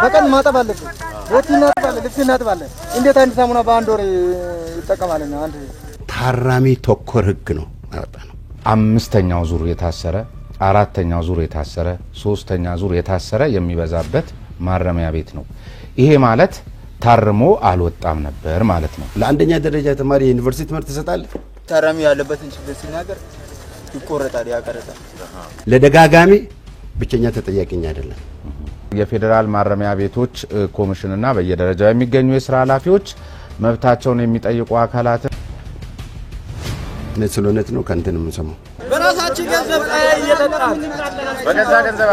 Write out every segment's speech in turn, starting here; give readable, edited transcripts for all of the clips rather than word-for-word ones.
በቀን ማጠብ አለብን ልብስ እናጥባለን እንዴት አንድ ሳሙና በአንድ ወር ይጠቀማልና አንድ ታራሚ ተኮር ህግ ነው ያወጣነው አምስተኛው ዙር የታሰረ አራተኛው ዙር የታሰረ ሶስተኛ ዙር የታሰረ የሚበዛበት ማረሚያ ቤት ነው ይሄ ማለት ታርሞ አልወጣም ነበር ማለት ነው ለአንደኛ ደረጃ ተማሪ ዩኒቨርሲቲ ትምህርት ተሰጣለ ታራሚ ያለበትን ችግር ሲናገር ይቆረጣል ያቀረጣል ለደጋጋሚ ብቸኛ ተጠያቂኛ አይደለም የፌደራል ማረሚያ ቤቶች ኮሚሽንና በየደረጃው የሚገኙ የሥራ ኃላፊዎች መብታቸውን የሚጠይቁ አካላት ነስሎነት ነው ካንተንም ሰማው በራሳችን ገንዘብ እየተጣጣን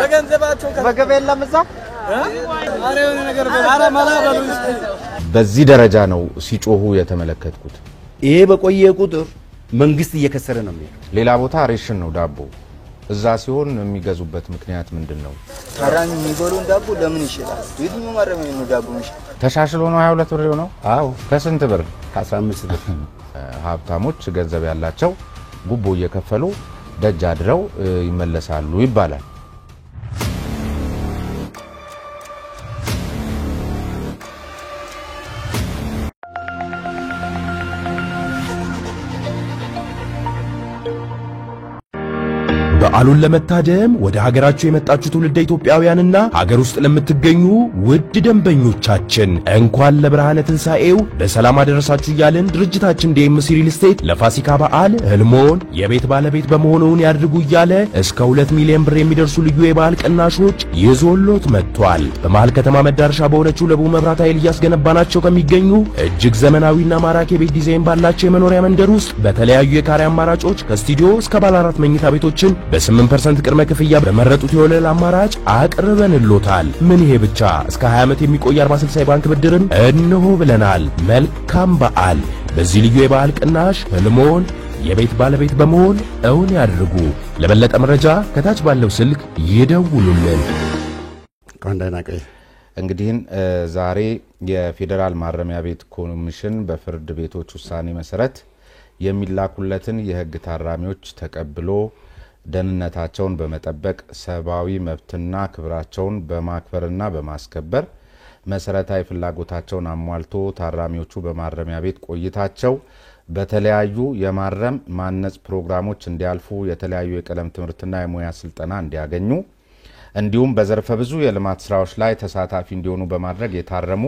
በገንዘባቸው በገበያ ለምዛ አሬውን ነገር በአራማላ በሉ በዚህ ደረጃ ነው ሲጮሁ የተመለከትኩት ይሄ በቆየ ቁጥር መንግስት እየከሰረ ነው የሚለው ሌላ ቦታ ሬሽን ነው ዳቦ እዛ ሲሆን የሚገዙበት ምክንያት ምንድነው ታራሚ የሚበሉን ዳቦ ለምን ይችላል የትኛው ማረሚያ ነው ዳቦ ይችላል ተሻሽሎ ነው 22 ብር ነው አዎ ከስንት ብር ከ15 ብር ሀብታሞች ገንዘብ ያላቸው ጉቦ እየከፈሉ ደጅ አድረው ይመለሳሉ ይባላል በዓሉን ለመታደም ወደ ሀገራችሁ የመጣችሁ ትውልደ ኢትዮጵያውያንና ሀገር ውስጥ ለምትገኙ ውድ ደንበኞቻችን እንኳን ለብርሃነ ትንሣኤው በሰላም አደረሳችሁ እያልን ድርጅታችን ዲኤምሲ ሪል ስቴት ለፋሲካ በዓል ህልሞን የቤት ባለቤት በመሆኑን ያድርጉ እያለ እስከ 2 ሚሊዮን ብር የሚደርሱ ልዩ የበዓል ቅናሾች ይዞሎት መጥቷል። በመሃል ከተማ መዳረሻ በሆነችው ለቡ መብራት ኃይል እያስገነባናቸው ከሚገኙ እጅግ ዘመናዊና ማራኪ የቤት ዲዛይን ባላቸው የመኖሪያ መንደር ውስጥ በተለያዩ የካሬ አማራጮች ከስቱዲዮ እስከ ባለ 4 መኝታ ቤቶችን በ8% ቅድመ ክፍያ በመረጡት የወለል አማራጭ አቅርበንሎታል። ምን ይሄ ብቻ እስከ 20 ዓመት የሚቆይ 40/60 ባንክ ብድርን እንሆ ብለናል። መልካም በዓል። በዚህ ልዩ የበዓል ቅናሽ ህልሞን የቤት ባለቤት በመሆን እውን ያድርጉ። ለበለጠ መረጃ ከታች ባለው ስልክ ይደውሉልን። ካንዳናቀይ እንግዲህ ዛሬ የፌደራል ማረሚያ ቤት ኮሚሽን በፍርድ ቤቶች ውሳኔ መሰረት የሚላኩለትን የህግ ታራሚዎች ተቀብሎ ደህንነታቸውን በመጠበቅ ሰብአዊ መብትና ክብራቸውን በማክበርና በማስከበር መሰረታዊ ፍላጎታቸውን አሟልቶ ታራሚዎቹ በማረሚያ ቤት ቆይታቸው በተለያዩ የማረም ማነጽ ፕሮግራሞች እንዲያልፉ የተለያዩ የቀለም ትምህርትና የሙያ ስልጠና እንዲያገኙ እንዲሁም በዘርፈ ብዙ የልማት ስራዎች ላይ ተሳታፊ እንዲሆኑ በማድረግ የታረሙ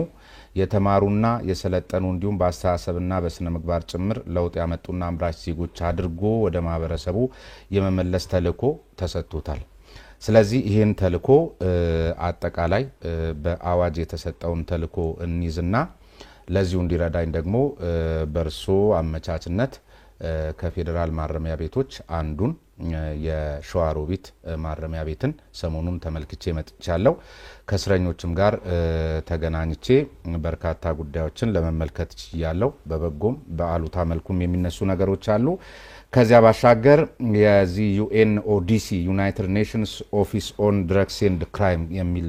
የተማሩና የሰለጠኑ እንዲሁም በአስተሳሰብና በስነ ምግባር ጭምር ለውጥ ያመጡና አምራች ዜጎች አድርጎ ወደ ማህበረሰቡ የመመለስ ተልእኮ ተሰጥቶታል። ስለዚህ ይሄን ተልእኮ አጠቃላይ በአዋጅ የተሰጠውን ተልእኮ እንይዝና ለዚሁ እንዲረዳኝ ደግሞ በርሶ አመቻችነት ከፌደራል ማረሚያ ቤቶች አንዱን የሸዋሮቢት ማረሚያ ቤትን ሰሞኑን ተመልክቼ መጥቻለሁ። ከስረኞችም ጋር ተገናኝቼ በርካታ ጉዳዮችን ለመመልከት ያለው በበጎም በአሉታ መልኩም የሚነሱ ነገሮች አሉ። ከዚያ ባሻገር የዚህ ዩኤንኦዲሲ ዩናይትድ ኔሽንስ ኦፊስ ኦን ድረግስ ኤንድ ክራይም የሚል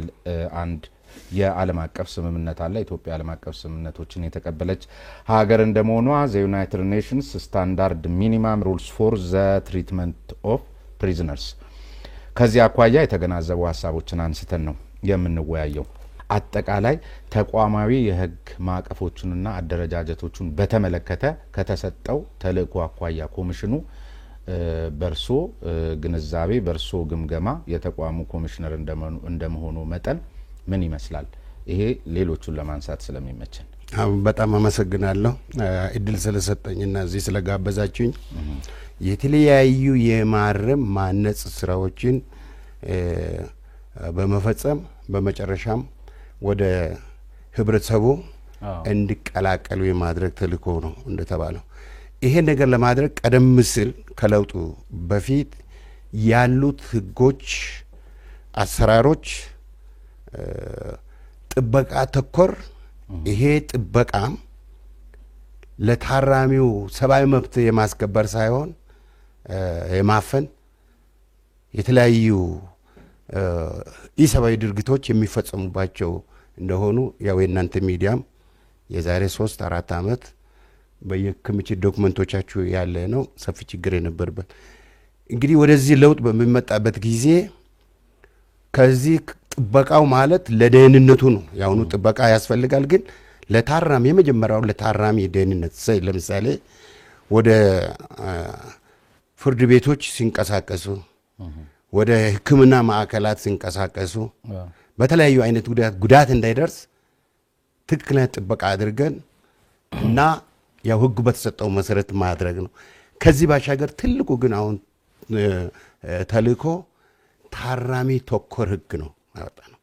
አንድ የዓለም አቀፍ ስምምነት አለ። ኢትዮጵያ ዓለም አቀፍ ስምምነቶችን የተቀበለች ሀገር እንደመሆኗ ዘ ዩናይትድ ኔሽንስ ስታንዳርድ ሚኒመም ሩልስ ፎር ዘ ትሪትመንት ኦፍ ፕሪዝነርስ ከዚህ አኳያ የተገናዘቡ ሀሳቦችን አንስተን ነው የምንወያየው። አጠቃላይ ተቋማዊ የህግ ማዕቀፎችንና አደረጃጀቶችን በተመለከተ ከተሰጠው ተልእኮ አኳያ ኮሚሽኑ በርሶ ግንዛቤ በርሶ ግምገማ የተቋሙ ኮሚሽነር እንደመሆኑ መጠን ምን ይመስላል? ይሄ ሌሎቹን ለማንሳት ስለሚመቸን በጣም አመሰግናለሁ እድል ስለሰጠኝና እዚህ ስለጋበዛችሁኝ። የተለያዩ የማረም ማነጽ ስራዎችን በመፈጸም በመጨረሻም ወደ ህብረተሰቡ እንዲቀላቀሉ የማድረግ ተልእኮ ነው እንደተባለው። ይሄ ነገር ለማድረግ ቀደም ሲል ከለውጡ በፊት ያሉት ህጎች፣ አሰራሮች ጥበቃ ተኮር ይሄ ጥበቃም ለታራሚው ሰብአዊ መብት የማስከበር ሳይሆን የማፈን የተለያዩ ኢሰብአዊ ድርጊቶች የሚፈጸሙባቸው እንደሆኑ ያው የእናንተ ሚዲያም የዛሬ 3-4 ዓመት በየክምችት ዶክመንቶቻችሁ ያለ ነው ሰፊ ችግር የነበረበት። እንግዲህ ወደዚህ ለውጥ በሚመጣበት ጊዜ ከዚህ ጥበቃው ማለት ለደህንነቱ ነው። ያውኑ ጥበቃ ያስፈልጋል። ግን ለታራሚ የመጀመሪያው ለታራሚ ደህንነት ለምሳሌ ወደ ፍርድ ቤቶች ሲንቀሳቀሱ ወደ ሕክምና ማዕከላት ሲንቀሳቀሱ በተለያዩ አይነት ጉዳት እንዳይደርስ ትክክለኛ ጥበቃ አድርገን እና ያው ሕግ በተሰጠው መሰረት ማድረግ ነው። ከዚህ ባሻገር ትልቁ ግን አሁን ተልእኮ ታራሚ ተኮር ሕግ ነው ያወጣ ነው።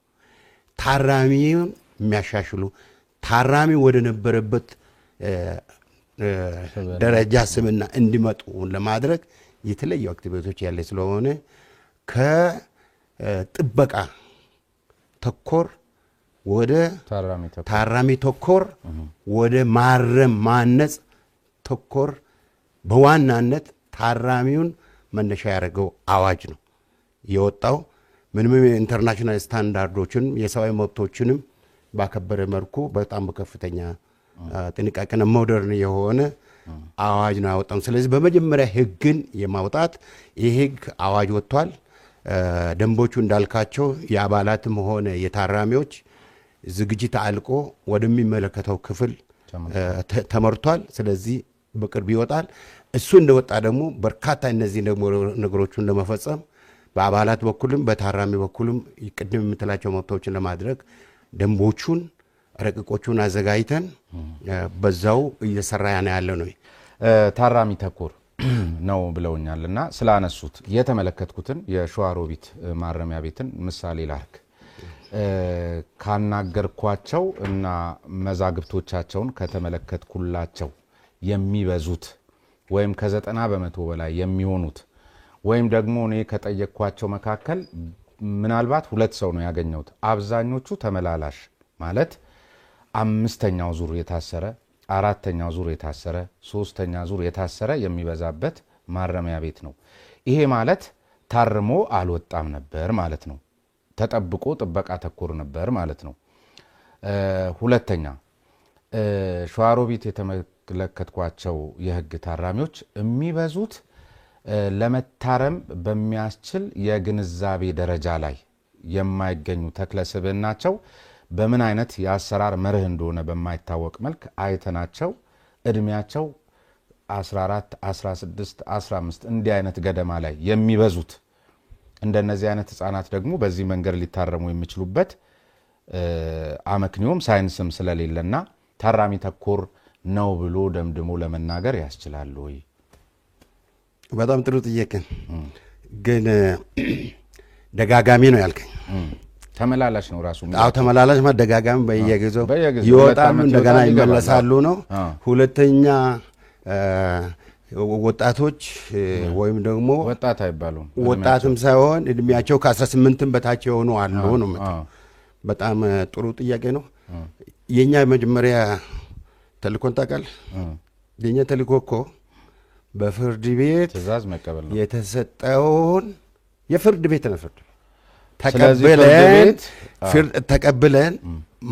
ታራሚውን የሚያሻሽሉ ታራሚ ወደ ነበረበት ደረጃ ስምና እንዲመጡ ለማድረግ የተለያዩ አክቲቪቲዎች ያለ ስለሆነ ከጥበቃ ተኮር ወደ ታራሚ ተኮር ወደ ማረም ማነጽ ተኮር በዋናነት ታራሚውን መነሻ ያደረገው አዋጅ ነው የወጣው። ምንም ኢንተርናሽናል ስታንዳርዶችን የሰብአዊ መብቶችንም ባከበረ መልኩ በጣም በከፍተኛ ጥንቃቄና ሞደርን የሆነ አዋጅ ነው ያወጣው። ስለዚህ በመጀመሪያ ህግን የማውጣት ይሄ ህግ አዋጅ ወጥቷል። ደንቦቹ እንዳልካቸው የአባላትም ሆነ የታራሚዎች ዝግጅት አልቆ ወደሚመለከተው ክፍል ተመርቷል። ስለዚህ በቅርብ ይወጣል። እሱ እንደወጣ ደግሞ በርካታ እነዚህ ነገሮችን ለመፈጸም በአባላት በኩልም በታራሚ በኩልም ቅድም የምትላቸው መብቶችን ለማድረግ ደንቦቹን ረቂቆቹን አዘጋጅተን በዛው እየሰራ ያለ ነው። ታራሚ ተኮር ነው ብለውኛልና ስላነሱት የተመለከትኩትን የሸዋሮቢት ማረሚያ ቤትን ምሳሌ ላርክ ካናገርኳቸው እና መዛግብቶቻቸውን ከተመለከትኩላቸው የሚበዙት ወይም ከ90% በላይ የሚሆኑት ወይም ደግሞ እኔ ከጠየቅኳቸው መካከል ምናልባት 2 ሰው ነው ያገኘሁት። አብዛኞቹ ተመላላሽ ማለት 5ኛው ዙር የታሰረ 4ኛው ዙር የታሰረ 3ኛ ዙር የታሰረ የሚበዛበት ማረሚያ ቤት ነው። ይሄ ማለት ታርሞ አልወጣም ነበር ማለት ነው። ተጠብቆ ጥበቃ ተኮር ነበር ማለት ነው። ሁለተኛ ሸዋሮቢት የተመለከትኳቸው የህግ ታራሚዎች የሚበዙት ለመታረም በሚያስችል የግንዛቤ ደረጃ ላይ የማይገኙ ተክለስብናቸው በምን አይነት የአሰራር መርህ እንደሆነ በማይታወቅ መልክ አይተናቸው እድሜያቸው 14 16 15 እንዲህ አይነት ገደማ ላይ የሚበዙት እንደነዚህ አይነት ህፃናት ደግሞ በዚህ መንገድ ሊታረሙ የሚችሉበት አመክንዮም ሳይንስም ስለሌለና ታራሚ ተኮር ነው ብሎ ደምድሞ ለመናገር ያስችላል ወይ? በጣም ጥሩ ጥያቄ ግን ደጋጋሚ ነው ያልከኝ። ተመላላሽ ነው ራሱ። አው ተመላላሽ ማለት ደጋጋሚ በየጊዜው ይወጣሉ እንደገና ይመለሳሉ ነው። ሁለተኛ ወጣቶች ወይም ደግሞ ወጣት አይባሉም። ወጣትም ሳይሆን እድሜያቸው ከ18 በታች የሆኑ አሉ ነው። በጣም ጥሩ ጥያቄ ነው። የኛ መጀመሪያ ተልእኮን ታውቃለህ? የኛ ተልእኮ እኮ በፍርድ ቤት ትዕዛዝ መቀበል ነው የተሰጠውን የፍርድ ቤት ነው። ተቀብለን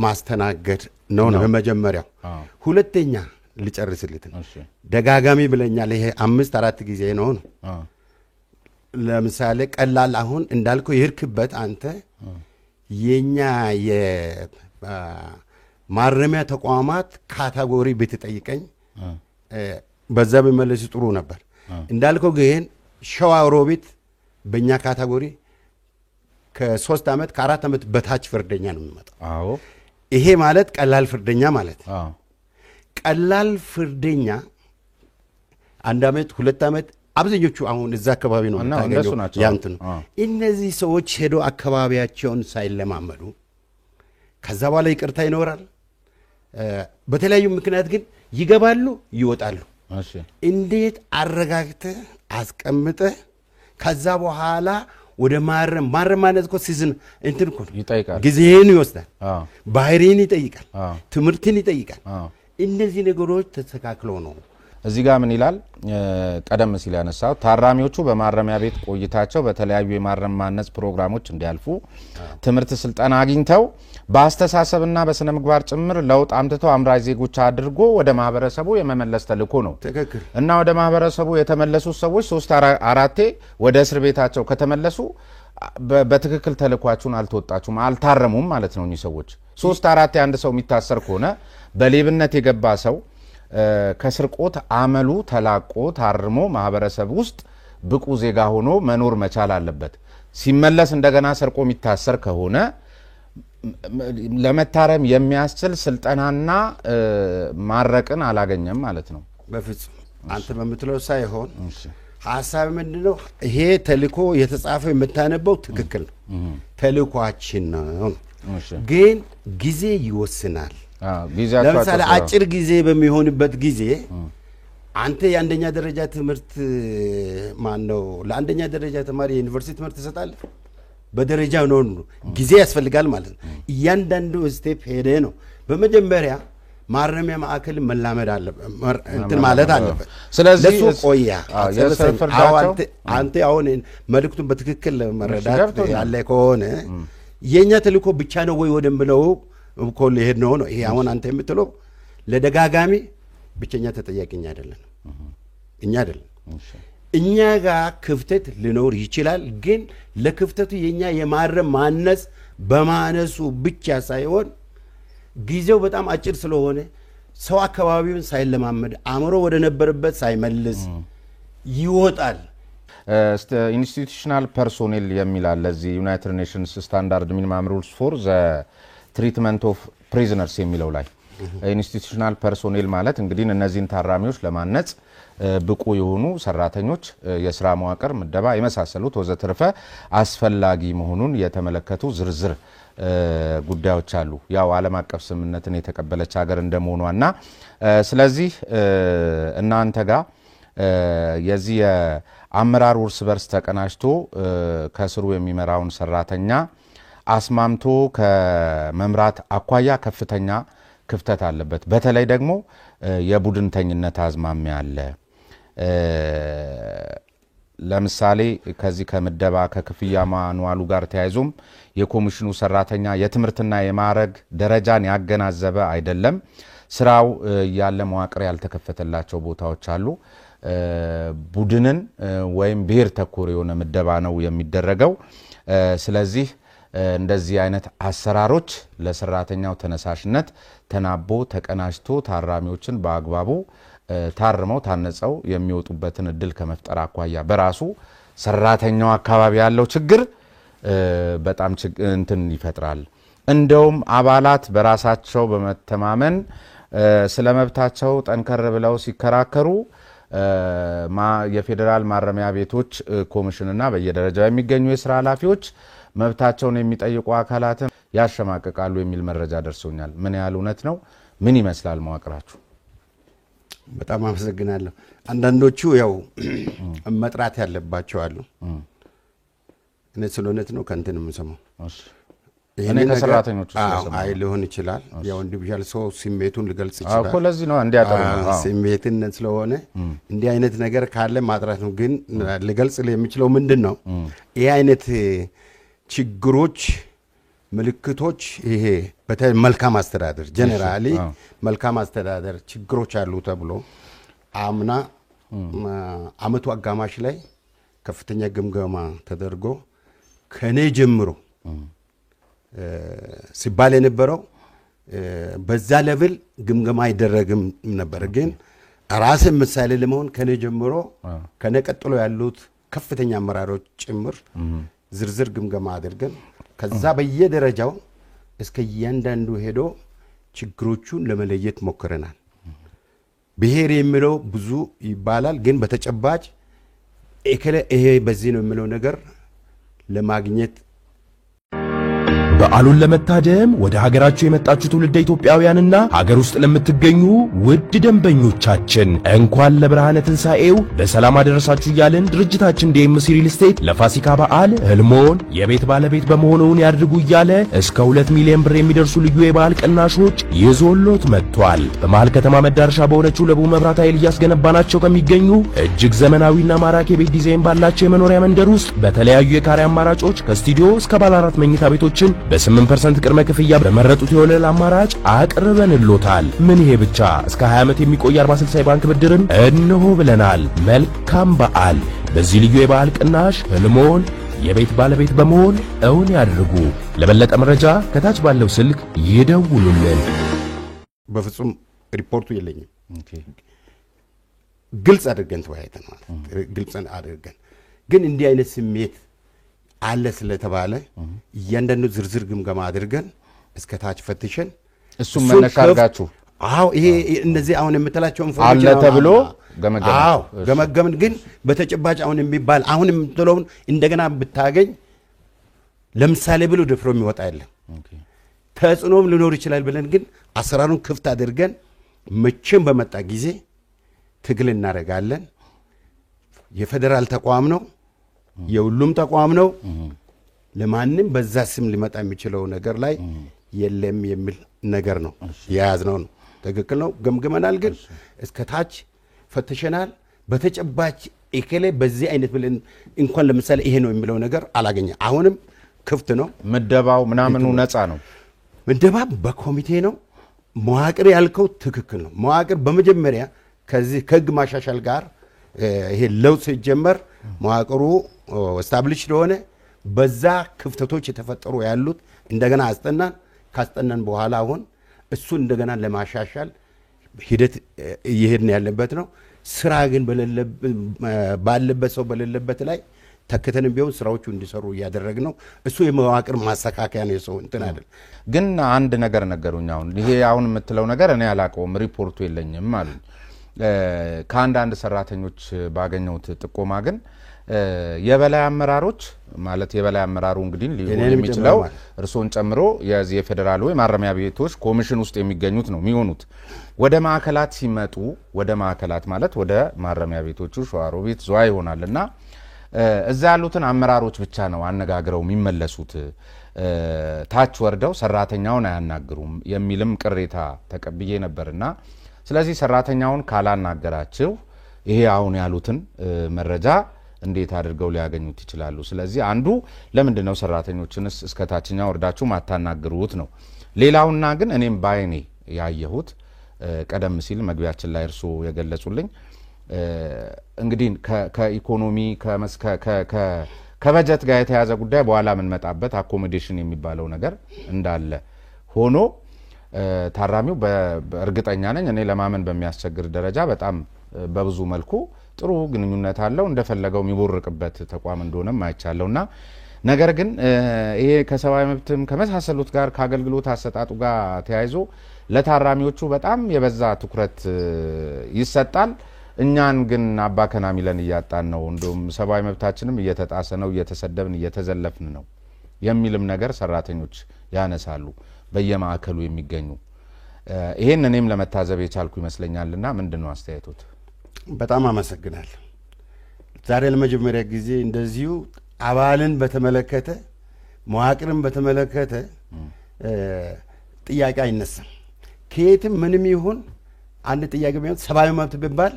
ማስተናገድ ነው በመጀመሪያው። ሁለተኛ ልጨርስልት ነው። ደጋጋሚ ብለኛል። ይሄ 5-4 ጊዜ ነው። ለምሳሌ ቀላል አሁን እንዳልከው ይርክበት አንተ የኛ የማረሚያ ተቋማት ካታጎሪ ብትጠይቀኝ በዛ በመለስ ጥሩ ነበር። እንዳልከው ግን ሸዋሮቢት በእኛ ካታጎሪ ከ3 ዓመት ከ4 ዓመት በታች ፍርደኛ ነው የሚመጣው። አዎ ይሄ ማለት ቀላል ፍርደኛ ማለት። ቀላል ፍርደኛ 1 ዓመት 2 ዓመት አብዛኞቹ አሁን እዛ አካባቢ ነው ታገኘው ያንተ ነው። እነዚህ ሰዎች ሄዶ አካባቢያቸውን ሳይለማመዱ ከዛ በኋላ ይቅርታ ይኖራል። በተለያዩ ምክንያት ግን ይገባሉ ይወጣሉ። እንዴት አረጋግተ አስቀምጠ ከዛ በኋላ ወደ ማረም ማለት እኮ ሲዝን እንትን እኮ ይጠይቃል። ጊዜን ይወስዳል። ባህሪን ይጠይቃል። ትምህርትን ይጠይቃል። እነዚህ ነገሮች ተስተካክለው ነው። እዚህ ጋር ምን ይላል? ቀደም ሲል ያነሳው ታራሚዎቹ በማረሚያ ቤት ቆይታቸው በተለያዩ የማረም ማነጽ ፕሮግራሞች እንዲያልፉ ትምህርት ስልጠና አግኝተው በአስተሳሰብና በስነ ምግባር ጭምር ለውጥ አምጥተው አምራች ዜጎች አድርጎ ወደ ማህበረሰቡ የመመለስ ተልእኮ ነው። እና ወደ ማህበረሰቡ የተመለሱ ሰዎች 3-4 ወደ እስር ቤታቸው ከተመለሱ በትክክል ተልኳችሁን አልተወጣችሁም አልታረሙም ማለት ነው እኚህ ሰዎች 3-4 አንድ ሰው የሚታሰር ከሆነ በሌብነት የገባ ሰው ከስርቆት አመሉ ተላቆ ታርሞ ማህበረሰብ ውስጥ ብቁ ዜጋ ሆኖ መኖር መቻል አለበት ሲመለስ እንደገና ሰርቆ የሚታሰር ከሆነ ለመታረም የሚያስችል ስልጠናና ማረቅን አላገኘም ማለት ነው በፍጹም አንተ በመትለው ሳይሆን ሐሳብ ምንድነው ይሄ ተልኮ የተጻፈው የምታነበው ትክክል ነው ተልኳችን ነው ግን ጊዜ ይወስናል ለምሳሌ አጭር ጊዜ በሚሆንበት ጊዜ አንተ የአንደኛ ደረጃ ትምህርት ማን ነው ለአንደኛ ደረጃ ተማሪ ዩኒቨርሲቲ ትምህርት ተሰጣለ በደረጃው ነው ጊዜ ያስፈልጋል ማለት ነው እያንዳንዱ ስቴፕ ሄደ ነው በመጀመሪያ ማረሚያ ማዕከል መላመድ አለበት እንትን ማለት አለበት ስለዚህ ቆያ አንተ አሁን መልእክቱን በትክክል መረዳት ያለ ከሆነ የኛ ተልኮ ብቻ ነው ወይ ወደምለው ኮል ይሄድ ነው ይሄ አሁን አንተ የምትለው ለደጋጋሚ ብቸኛ ተጠያቂኛ አይደለም እኛ አይደለም እኛ ጋር ክፍተት ሊኖር ይችላል ግን ለክፍተቱ የኛ የማረም ማነስ በማነሱ ብቻ ሳይሆን ጊዜው በጣም አጭር ስለሆነ ሰው አካባቢውን ሳይለማመድ አምሮ ወደ ነበርበት ሳይመልስ ይወጣል ኢንስቲትዩሽናል ፐርሶኔል የሚላል ለዚህ ዩናይትድ ኔሽንስ ስታንዳርድ ሚኒመም ሩልስ ፎር ዘ ትሪትመንት ኦፍ ፕሪዝነርስ የሚለው ላይ ኢንስቲትዩሽናል ፐርሶኔል ማለት እንግዲህ እነዚህን ታራሚዎች ለማነጽ ብቁ የሆኑ ሰራተኞች የሥራ መዋቅር ምደባ የመሳሰሉት ወዘተርፈ አስፈላጊ መሆኑን የተመለከቱ ዝርዝር ጉዳዮች አሉ ያው ዓለም አቀፍ ስምምነትን የተቀበለች ሀገር እንደመሆኗና ስለዚህ እናንተ ጋር የዚህ አመራር ውርስ በርስ ተቀናጅቶ ከስሩ የሚመራውን ሰራተኛ አስማምቶ ከመምራት አኳያ ከፍተኛ ክፍተት አለበት በተለይ ደግሞ የቡድንተኝነት አዝማሚያ አለ ለምሳሌ ከዚህ ከምደባ ከክፍያ ማኑዋሉ ጋር ተያይዞም የኮሚሽኑ ሰራተኛ የትምርትና የማረግ ደረጃን ያገናዘበ አይደለም ስራው ያለ መዋቅር ያልተከፈተላቸው ቦታዎች አሉ ቡድንን ወይም ብሔር ተኮር የሆነ ምደባ ነው የሚደረገው ስለዚህ እንደዚህ አይነት አሰራሮች ለሰራተኛው ተነሳሽነት ተናቦ ተቀናጅቶ ታራሚዎችን በአግባቡ ታርመው ታነጸው የሚወጡበትን እድል ከመፍጠር አኳያ በራሱ ሰራተኛው አካባቢ ያለው ችግር በጣም እንትን ይፈጥራል እንደውም አባላት በራሳቸው በመተማመን ስለመብታቸው ጠንከር ብለው ሲከራከሩ የፌደራል ማረሚያ ቤቶች ኮሚሽንና በየደረጃው የሚገኙ የሥራ ኃላፊዎች መብታቸውን የሚጠይቁ አካላትን ያሸማቀቃሉ የሚል መረጃ ደርሶኛል ምን ያህል እውነት ነው ምን ይመስላል መዋቅራችሁ በጣም አመሰግናለሁ አንዳንዶቹ ያው መጥራት ያለባቸው አሉ እኔ ስለሆነት ነው ከንተን የምሰማው እሺ እኔ ከሰራተኞቹ አይ ሊሆን ይችላል ያው ኢንዲቪጁዋል ሰው ስሜቱን ሊገልጽ ይችላል አኮ ለዚህ ነው እንዲያጠሩ ስሜትን ስለሆነ እንዲህ አይነት ነገር ካለ ማጥራት ነው ግን ሊገልጽ የሚችለው ምንድነው ይሄ አይነት ችግሮች ምልክቶች ይሄ በመልካም አስተዳደር ጀነራሊ መልካም አስተዳደር ችግሮች አሉ ተብሎ አምና አመቱ አጋማሽ ላይ ከፍተኛ ግምገማ ተደርጎ ከኔ ጀምሮ ሲባል የነበረው በዛ ሌቭል ግምገማ አይደረግም ነበር ግን ራስ ምሳሌ ለመሆን ከኔ ጀምሮ ከኔ ቀጥሎ ያሉት ከፍተኛ አመራሮች ጭምር ዝርዝር ግምገማ አድርገን ከዛ በየደረጃው እስከ ያንዳንዱ ሄዶ ችግሮቹን ለመለየት ሞክረናል ብሔር የሚለው ብዙ ይባላል ግን በተጨባጭ ይሄ በዚህ ነው የሚለው ነገር ለማግኘት በዓሉን ለመታደም ወደ ሀገራችሁ የመጣችሁ ትውልደ ኢትዮጵያውያንና ሀገር ውስጥ ለምትገኙ ውድ ደንበኞቻችን እንኳን ለብርሃነ ትንሣኤው በሰላም አደረሳችሁ እያልን ድርጅታችን ዲኤምሲ ሪል ስቴት ለፋሲካ በዓል ህልሞን የቤት ባለቤት በመሆኑን ያድርጉ እያለ እስከ 2 ሚሊዮን ብር የሚደርሱ ልዩ የበዓል ቅናሾች ይዞሎት መጥቷል። በመሃል ከተማ መዳረሻ በሆነችው ለቡ መብራት ኃይል እያስገነባናቸው ከሚገኙ እጅግ ዘመናዊና ማራኪ የቤት ዲዛይን ባላቸው የመኖሪያ መንደር ውስጥ በተለያዩ የካሬ አማራጮች ከስቱዲዮ እስከ ባለ 4 መኝታ ቤቶችን በ8% ቅድመ ክፍያ በመረጡት የወለል አማራጭ አቅርበንሎታል። ምን ይሄ ብቻ እስከ 20 ዓመት የሚቆይ 40/60 ባንክ ብድርን እንሆ ብለናል። መልካም በዓል። በዚህ ልዩ የበዓል ቅናሽ ህልሞን የቤት ባለቤት በመሆን እውን ያድርጉ። ለበለጠ መረጃ ከታች ባለው ስልክ ይደውሉልን። በፍጹም ሪፖርቱ የለኝም። ግልጽ አድርገን ተወያይተናል። ግልጽ አድርገን ግን እንዲህ አይነት ስሜት አለ ስለተባለ እያንዳንዱ ዝርዝር ግምገማ አድርገን እስከ ታች ፈትሸን እሱም መነሻ አድርጋችሁ ይሄ እነዚህ አሁን የምትላቸው አለ ተብሎ ገመገምን። ግን በተጨባጭ አሁን የሚባል አሁን የምትለውን እንደገና ብታገኝ ለምሳሌ ብሎ ደፍሮ የሚወጣ የለም። ተጽዕኖም ሊኖር ይችላል ብለን ግን አሰራሩን ክፍት አድርገን መቼም በመጣ ጊዜ ትግል እናደርጋለን። የፌደራል ተቋም ነው፣ የሁሉም ተቋም ነው። ለማንም በዛ ስም ሊመጣ የሚችለው ነገር ላይ የለም የሚል ነገር ነው የያዝነው ነው። ትክክል ነው። ገምግመናል። ግን እስከ ታች ፈትሸናል። በተጨባጭ እከሌ በዚህ አይነት ብለን እንኳን ለምሳሌ ይሄ ነው የሚለው ነገር አላገኘ። አሁንም ክፍት ነው። ምደባው ምናምኑ ነፃ ነው። ምደባ በኮሚቴ ነው። መዋቅር ያልከው ትክክል ነው። መዋቅር በመጀመሪያ ከዚህ ከህግ ማሻሻል ጋር ይሄ ለውጥ ሲጀመር መዋቅሩ ስታብሊሽ ስለሆነ በዛ ክፍተቶች የተፈጠሩ ያሉት እንደገና አስጠናን። ካስጠናን በኋላ አሁን እሱ እንደገና ለማሻሻል ሂደት እየሄድን ያለበት ነው። ስራ ግን ባለበት ሰው በሌለበት ላይ ተከተንም ቢሆን ስራዎቹ እንዲሰሩ እያደረግን ነው። እሱ የመዋቅር ማስተካከያ ነው። የሰው እንትን አይደል። ግን አንድ ነገር ነገሩኝ። ይሄ አሁን የምትለው ነገር እኔ አላውቀውም፣ ሪፖርቱ የለኝም አሉኝ። ከአንዳንድ ሰራተኞች ባገኘሁት ጥቆማ ግን የበላይ አመራሮች ማለት የበላይ አመራሩ እንግዲህ ሊሆን የሚችለው እርሶን ጨምሮ የዚህ የፌደራል ወይ ማረሚያ ቤቶች ኮሚሽን ውስጥ የሚገኙት ነው የሚሆኑት። ወደ ማዕከላት ሲመጡ ወደ ማዕከላት ማለት ወደ ማረሚያ ቤቶቹ ሸዋሮቢት ዝዋይ ይሆናልና እዛ ያሉትን አመራሮች ብቻ ነው አነጋግረው የሚመለሱት። ታች ወርደው ሰራተኛውን አያናግሩም የሚልም ቅሬታ ተቀብዬ ነበርና ስለዚህ ሰራተኛውን ካላናገራችሁ ይሄ አሁን ያሉትን መረጃ እንዴት አድርገው ሊያገኙት ይችላሉ? ስለዚህ አንዱ ለምንድን ነው ሰራተኞችንስ እስከ ታችኛው ወርዳችሁ ማታናግሩት ነው። ሌላውና ግን እኔም ባይኔ ያየሁት ቀደም ሲል መግቢያችን ላይ እርሱ የገለጹልኝ እንግዲህ ከኢኮኖሚ ከበጀት ጋር የተያዘ ጉዳይ በኋላ ምን መጣበት አኮሞዴሽን የሚባለው ነገር እንዳለ ሆኖ ታራሚው በእርግጠኛ ነኝ እኔ ለማመን በሚያስቸግር ደረጃ በጣም በብዙ መልኩ ጥሩ ግንኙነት አለው እንደፈለገው የሚቦርቅበት ተቋም እንደሆነም አይቻለውና ነገር ግን ይሄ ከሰብአዊ መብትም ከመሳሰሉት ጋር ከአገልግሎት አሰጣጡ ጋር ተያይዞ ለታራሚዎቹ በጣም የበዛ ትኩረት ይሰጣል። እኛን ግን አባከና ሚለን እያጣን ነው፣ እንደውም ሰብአዊ መብታችንም እየተጣሰ ነው፣ እየተሰደብን እየተዘለፍን ነው የሚልም ነገር ሰራተኞች ያነሳሉ በየማዕከሉ የሚገኙ። ይሄን እኔም ለመታዘብ የቻልኩ ይመስለኛልና ምንድነው አስተያየቶት? በጣም አመሰግናለሁ። ዛሬ ለመጀመሪያ ጊዜ እንደዚሁ አባልን በተመለከተ መዋቅርን በተመለከተ ጥያቄ አይነሳም። ከየትም ምንም ይሁን አንድ ጥያቄ ቢሆን ሰብአዊ መብት ቢባል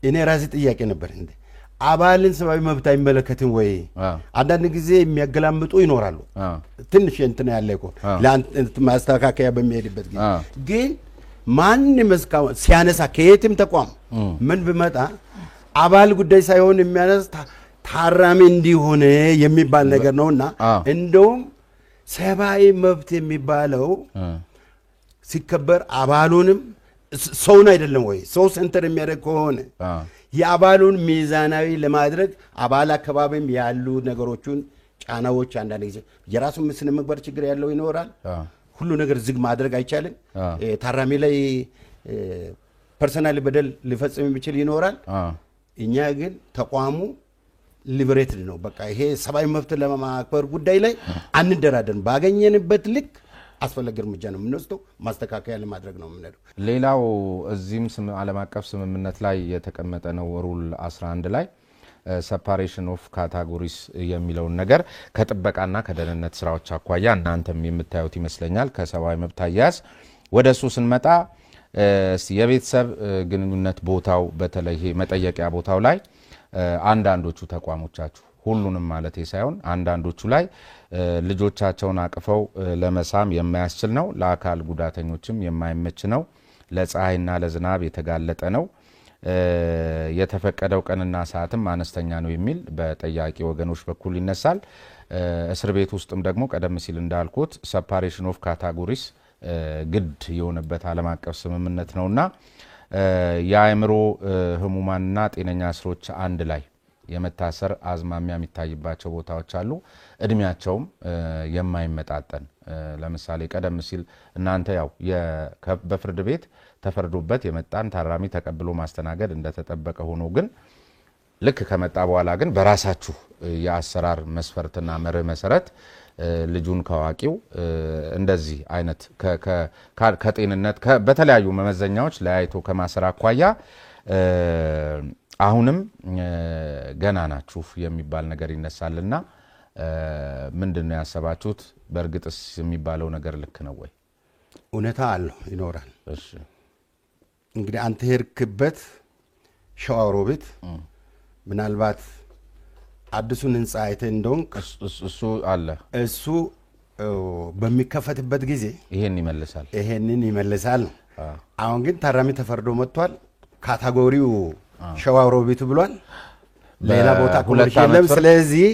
እኔ ራሴ ጥያቄ ነበር እንዴ አባልን ሰብአዊ መብት አይመለከትም ወይ? አንዳንድ ጊዜ የሚያገላምጡ ይኖራሉ። ትንሽ እንትን ያለ እኮ ለአንተ ማስተካከያ በሚሄድበት ጊዜ ግን ማንም ሲያነሳ ከየትም ተቋም ምን ቢመጣ አባል ጉዳይ ሳይሆን የሚያነሳ ታራሚ እንዲሆነ የሚባል ነገር ነውና እንደውም ሰብአዊ መብት የሚባለው ሲከበር አባሉንም ሰውን አይደለም ወይ ሰው ሴንተር የሚያደርግ ከሆነ የአባሉን ሚዛናዊ ለማድረግ አባል አካባቢም ያሉ ነገሮችን ጫናዎች አንዳንድ ጊዜ የራሱ ስነ ምግባር ችግር ያለው ይኖራል። ሁሉ ነገር ዝግ ማድረግ አይቻልም። ታራሚ ላይ ፐርሰናል በደል ሊፈጽም የሚችል ይኖራል። እኛ ግን ተቋሙ ሊበሬትድ ነው። በቃ ይሄ ሰብአዊ መብት ለማክበር ጉዳይ ላይ አንደራደርም። ባገኘንበት ልክ አስፈላጊ እርምጃ ነው የምንወስደው፣ ማስተካከያ ለማድረግ ነው የምንሄደው። ሌላው እዚህም ዓለም አቀፍ ስምምነት ላይ የተቀመጠ ነው ሩል 11 ላይ ሰፓሬሽን ኦፍ ካታጎሪስ የሚለውን ነገር ከጥበቃና ከደህንነት ስራዎች አኳያ እናንተም የምታዩት ይመስለኛል። ከሰብአዊ መብት አያያዝ ወደሱ ስንመጣ የቤተሰብ ግንኙነት ቦታው በተለይ መጠየቂያ ቦታው ላይ አንዳንዶቹ ተቋሞቻችሁ ሁሉንም ማለት ሳይሆን አንዳንዶቹ ላይ ልጆቻቸውን አቅፈው ለመሳም የማያስችል ነው፣ ለአካል ጉዳተኞችም የማይመች ነው፣ ለፀሐይና ለዝናብ የተጋለጠ ነው። የተፈቀደው ቀንና ሰዓትም አነስተኛ ነው የሚል በጠያቂ ወገኖች በኩል ይነሳል። እስር ቤት ውስጥም ደግሞ ቀደም ሲል እንዳልኩት ሰፓሬሽን ኦፍ ካታጎሪስ ግድ የሆነበት ዓለም አቀፍ ስምምነት ነውና የአእምሮ ህሙማንና ጤነኛ እስሮች አንድ ላይ የመታሰር አዝማሚያ የሚታይባቸው ቦታዎች አሉ። እድሜያቸውም የማይመጣጠን ለምሳሌ ቀደም ሲል እናንተ ያው በፍርድ ቤት ተፈርዶበት የመጣን ታራሚ ተቀብሎ ማስተናገድ እንደተጠበቀ ሆኖ ግን ልክ ከመጣ በኋላ ግን በራሳችሁ የአሰራር መስፈርትና መርህ መሰረት ልጁን ከዋቂው እንደዚህ አይነት ከጤንነት በተለያዩ መመዘኛዎች ለያይቶ ከማሰራ አኳያ አሁንም ገና ናችሁ የሚባል ነገር ይነሳልና ምንድነው ያሰባችሁት? በእርግጥስ የሚባለው ነገር ልክ ነው ወይ? እውነታ አለው ይኖራል። እሺ እንግዲህ አንተ ሄርክበት ሸዋሮቢት ምናልባት አዲሱን ህንጻ አይተህ እንደሆንክ እሱ አለ እሱ በሚከፈትበት ጊዜ ይሄንን ይመልሳል። አሁን ግን ታራሚ ተፈርዶ መጥቷል። ካታጎሪው ሸዋሮቢት ብሏል። ሌላ ቦታ ኮመርሽ የለም። ስለዚህ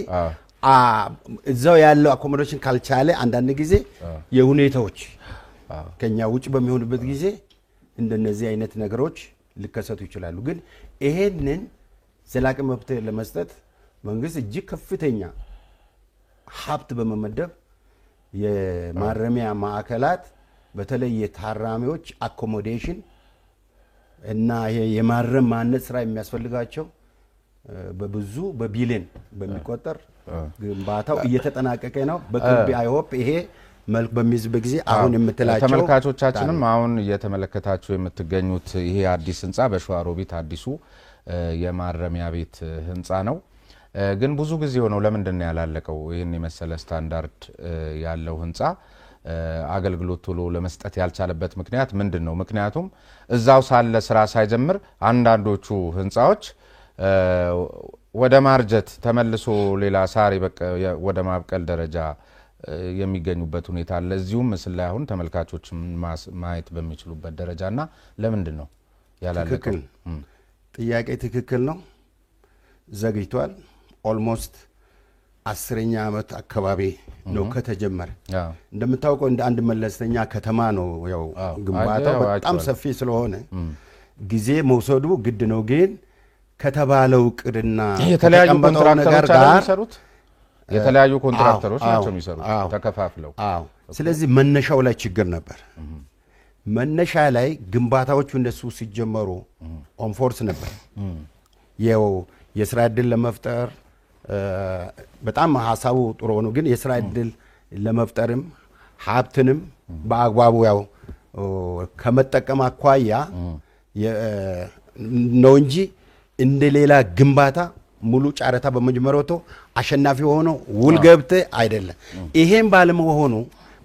እዛው ያለው አኮሞዴሽን ካልቻለ አንዳንድ ጊዜ የሁኔታዎች ከኛ ውጭ በሚሆንበት ጊዜ እንደነዚህ አይነት ነገሮች ሊከሰቱ ይችላሉ። ግን ይሄንን ዘላቂ መብት ለመስጠት መንግስት እጅግ ከፍተኛ ሀብት በመመደብ የማረሚያ ማዕከላት በተለይ የታራሚዎች አኮሞዴሽን እና የማረም ማነጽ ስራ የሚያስፈልጋቸው በብዙ በቢሊዮን በሚቆጠር ግንባታው እየተጠናቀቀ ነው። በቅርብ አይሆፕ ይሄ መልክ በሚይዝበት ጊዜ አሁን የምትላቸው ተመልካቾቻችንም አሁን እየተመለከታችሁ የምትገኙት ይሄ አዲስ ህንጻ በሸዋሮቢት አዲሱ የማረሚያ ቤት ህንጻ ነው። ግን ብዙ ጊዜ ሆነው ለምንድን ነው ያላለቀው? ይሄን የመሰለ ስታንዳርድ ያለው ህንጻ አገልግሎት ቶሎ ለመስጠት ያልቻለበት ምክንያት ምንድነው? ምክንያቱም እዛው ሳለ ስራ ሳይጀምር አንዳንዶቹ ህንጻዎች ወደ ማርጀት ተመልሶ ሌላ ሳር ወደ ማብቀል ደረጃ የሚገኙበት ሁኔታ አለ። እዚሁም ምስል ላይ አሁን ተመልካቾች ማየት በሚችሉበት ደረጃና ለምንድን ነው ያላለቀው? ጥያቄ ትክክል ነው። ዘግይቷል። ኦልሞስት 10ኛ ዓመት አካባቢ ነው ከተጀመረ። እንደምታውቀው እንደ አንድ መለስተኛ ከተማ ነው ያው ግንባታው በጣም ሰፊ ስለሆነ ጊዜ መውሰዱ ግድ ነው። ግን ከተባለው ቅድና የተለያዩ ኮንትራክተሮች የሚሰሩት የተለያዩ ኮንትራክተሮች ናቸው የሚሰሩት ተከፋፍለው። ስለዚህ መነሻው ላይ ችግር ነበር። መነሻ ላይ ግንባታዎቹ እንደሱ ሲጀመሩ ኦን ፎርስ ነበር የው የስራ ዕድል ለመፍጠር በጣም ሐሳቡ ጥሩ ነው። ግን የስራ ዕድል ለመፍጠርም ሀብትንም በአግባቡ ያው ከመጠቀም አኳያ ነው እንጂ እንደሌላ ግንባታ ሙሉ ጫረታ በመጀመሪያው አሸናፊ ሆኖ ውል ገብተ አይደለም። ይሄን ባለመሆኑ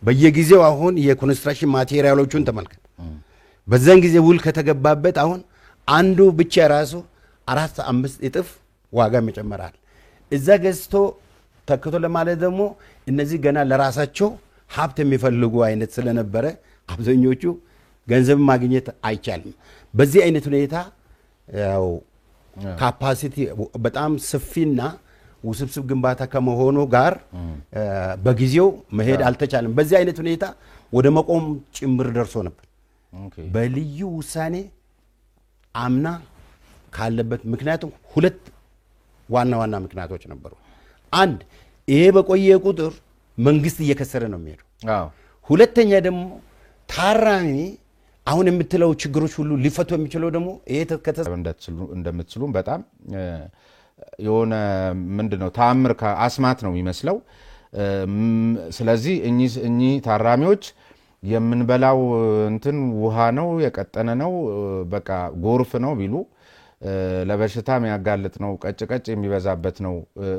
በየጊዜው አሁን የኮንስትራክሽን ማቴሪያሎቹን ተመልከት። በዛን ጊዜ ውል ከተገባበት አሁን አንዱ ብቻ ራሱ 4-5 እጥፍ ዋጋ ይጨምራል። እዛ ገዝቶ ተክቶ ለማለት ደግሞ እነዚህ ገና ለራሳቸው ሀብት የሚፈልጉ አይነት ስለነበረ አብዛኞቹ ገንዘብ ማግኘት አይቻልም። በዚህ አይነት ሁኔታ ያው ካፓሲቲ በጣም ሰፊና ውስብስብ ግንባታ ከመሆኑ ጋር በጊዜው መሄድ አልተቻለም። በዚህ አይነት ሁኔታ ወደ መቆም ጭምር ደርሶ ነበር። በልዩ ውሳኔ አምና ካለበት ምክንያቱም ሁለት ዋና ምክንያቶች ነበሩ። አንድ ይሄ በቆየ ቁጥር መንግስት እየከሰረ ነው የሚሄደው። ሁለተኛ ደግሞ ታራሚ አሁን የምትለው ችግሮች ሁሉ ሊፈቱ የሚችለው ደግሞ ይሄ እንደምትችሉም በጣም የሆነ ምንድነው ተአምር አስማት ነው የሚመስለው። ስለዚህ እኚህ ታራሚዎች የምንበላው እንትን ውሃ ነው የቀጠነ ነው በቃ ጎርፍ ነው ቢሉ ለበሽታ የሚያጋልጥ ነው ቀጭቀጭ የሚበዛበት ነው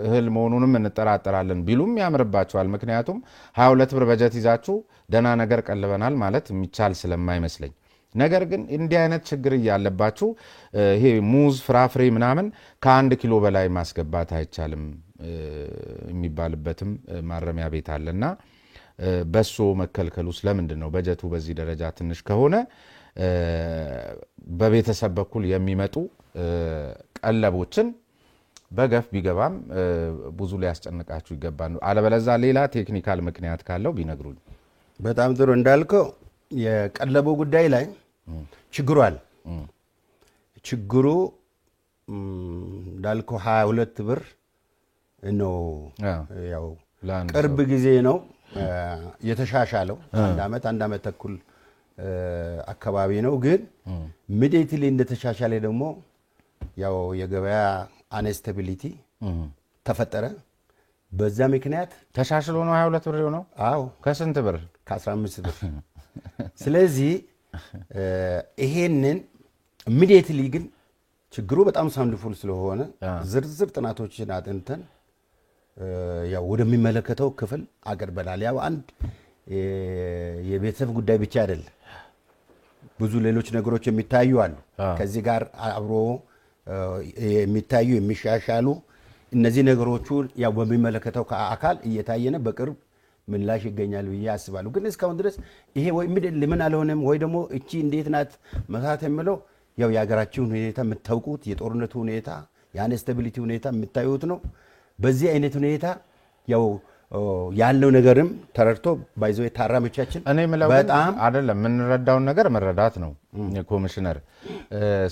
እህል መሆኑንም እንጠራጠራለን ቢሉም ያምርባቸዋል። ምክንያቱም 22 ብር በጀት ይዛችሁ ደና ነገር ቀልበናል ማለት የሚቻል ስለማይመስለኝ፣ ነገር ግን እንዲህ አይነት ችግር ያለባችሁ ይሄ ሙዝ ፍራፍሬ ምናምን ከ1 ኪሎ በላይ ማስገባት አይቻልም የሚባልበትም ማረሚያ ቤት አለና በሶ መከልከሉ ስለምንድን ነው? በጀቱ በዚህ ደረጃ ትንሽ ከሆነ በቤተሰብ በኩል የሚመጡ ቀለቦችን በገፍ ቢገባም ብዙ ሊያስጨንቃችሁ ይገባል። አለበለዚያ ሌላ ቴክኒካል ምክንያት ካለው ቢነግሩኝ። በጣም ጥሩ እንዳልከው የቀለቡ ጉዳይ ላይ ችግሩ አለ። ችግሩ እንዳልከው 22 ብር ነው። ያው ቅርብ ጊዜ ነው የተሻሻለው። አንድ አመት ተኩል አካባቢ ነው። ግን ኢሚዲየትሊ እንደተሻሻለ ደግሞ ያው የገበያ አንስታቢሊቲ ተፈጠረ። በዛ ምክንያት ተሻሽሎ ነው 22 ብር ነው። አዎ ከስንት ብር? ከ15 ብር። ስለዚህ ይሄንን ኢሚዲየትሊ ግን ችግሩ በጣም ሳውንድፉል ስለሆነ ዝርዝር ጥናቶችን አጥንተን ያው ወደሚመለከተው ክፍል አቀርበናል። ያው አንድ የቤተሰብ ጉዳይ ብቻ አይደለም፣ ብዙ ሌሎች ነገሮች የሚታዩ አሉ። ከዚህ ጋር አብሮ የሚታዩ የሚሻሻሉ እነዚህ ነገሮቹ ያው በሚመለከተው አካል እየታየነ በቅርብ ምላሽ ይገኛል ብዬ አስባለሁ። ግን እስካሁን ድረስ ይሄ ወይ ለምን አልሆነም ወይ ደግሞ እቺ እንዴት ናት መሳት የሚለው ያው የሀገራችን ሁኔታ የምታውቁት የጦርነቱ ሁኔታ የአንስታቢሊቲ ሁኔታ የምታዩት ነው። በዚህ አይነት ሁኔታ ያው ያለው ነገርም ተረድቶ ባይዘው ታራሚዎቻችን እኔ ምለው በጣም አይደለም የምንረዳውን ነገር መረዳት ነው። ኮሚሽነር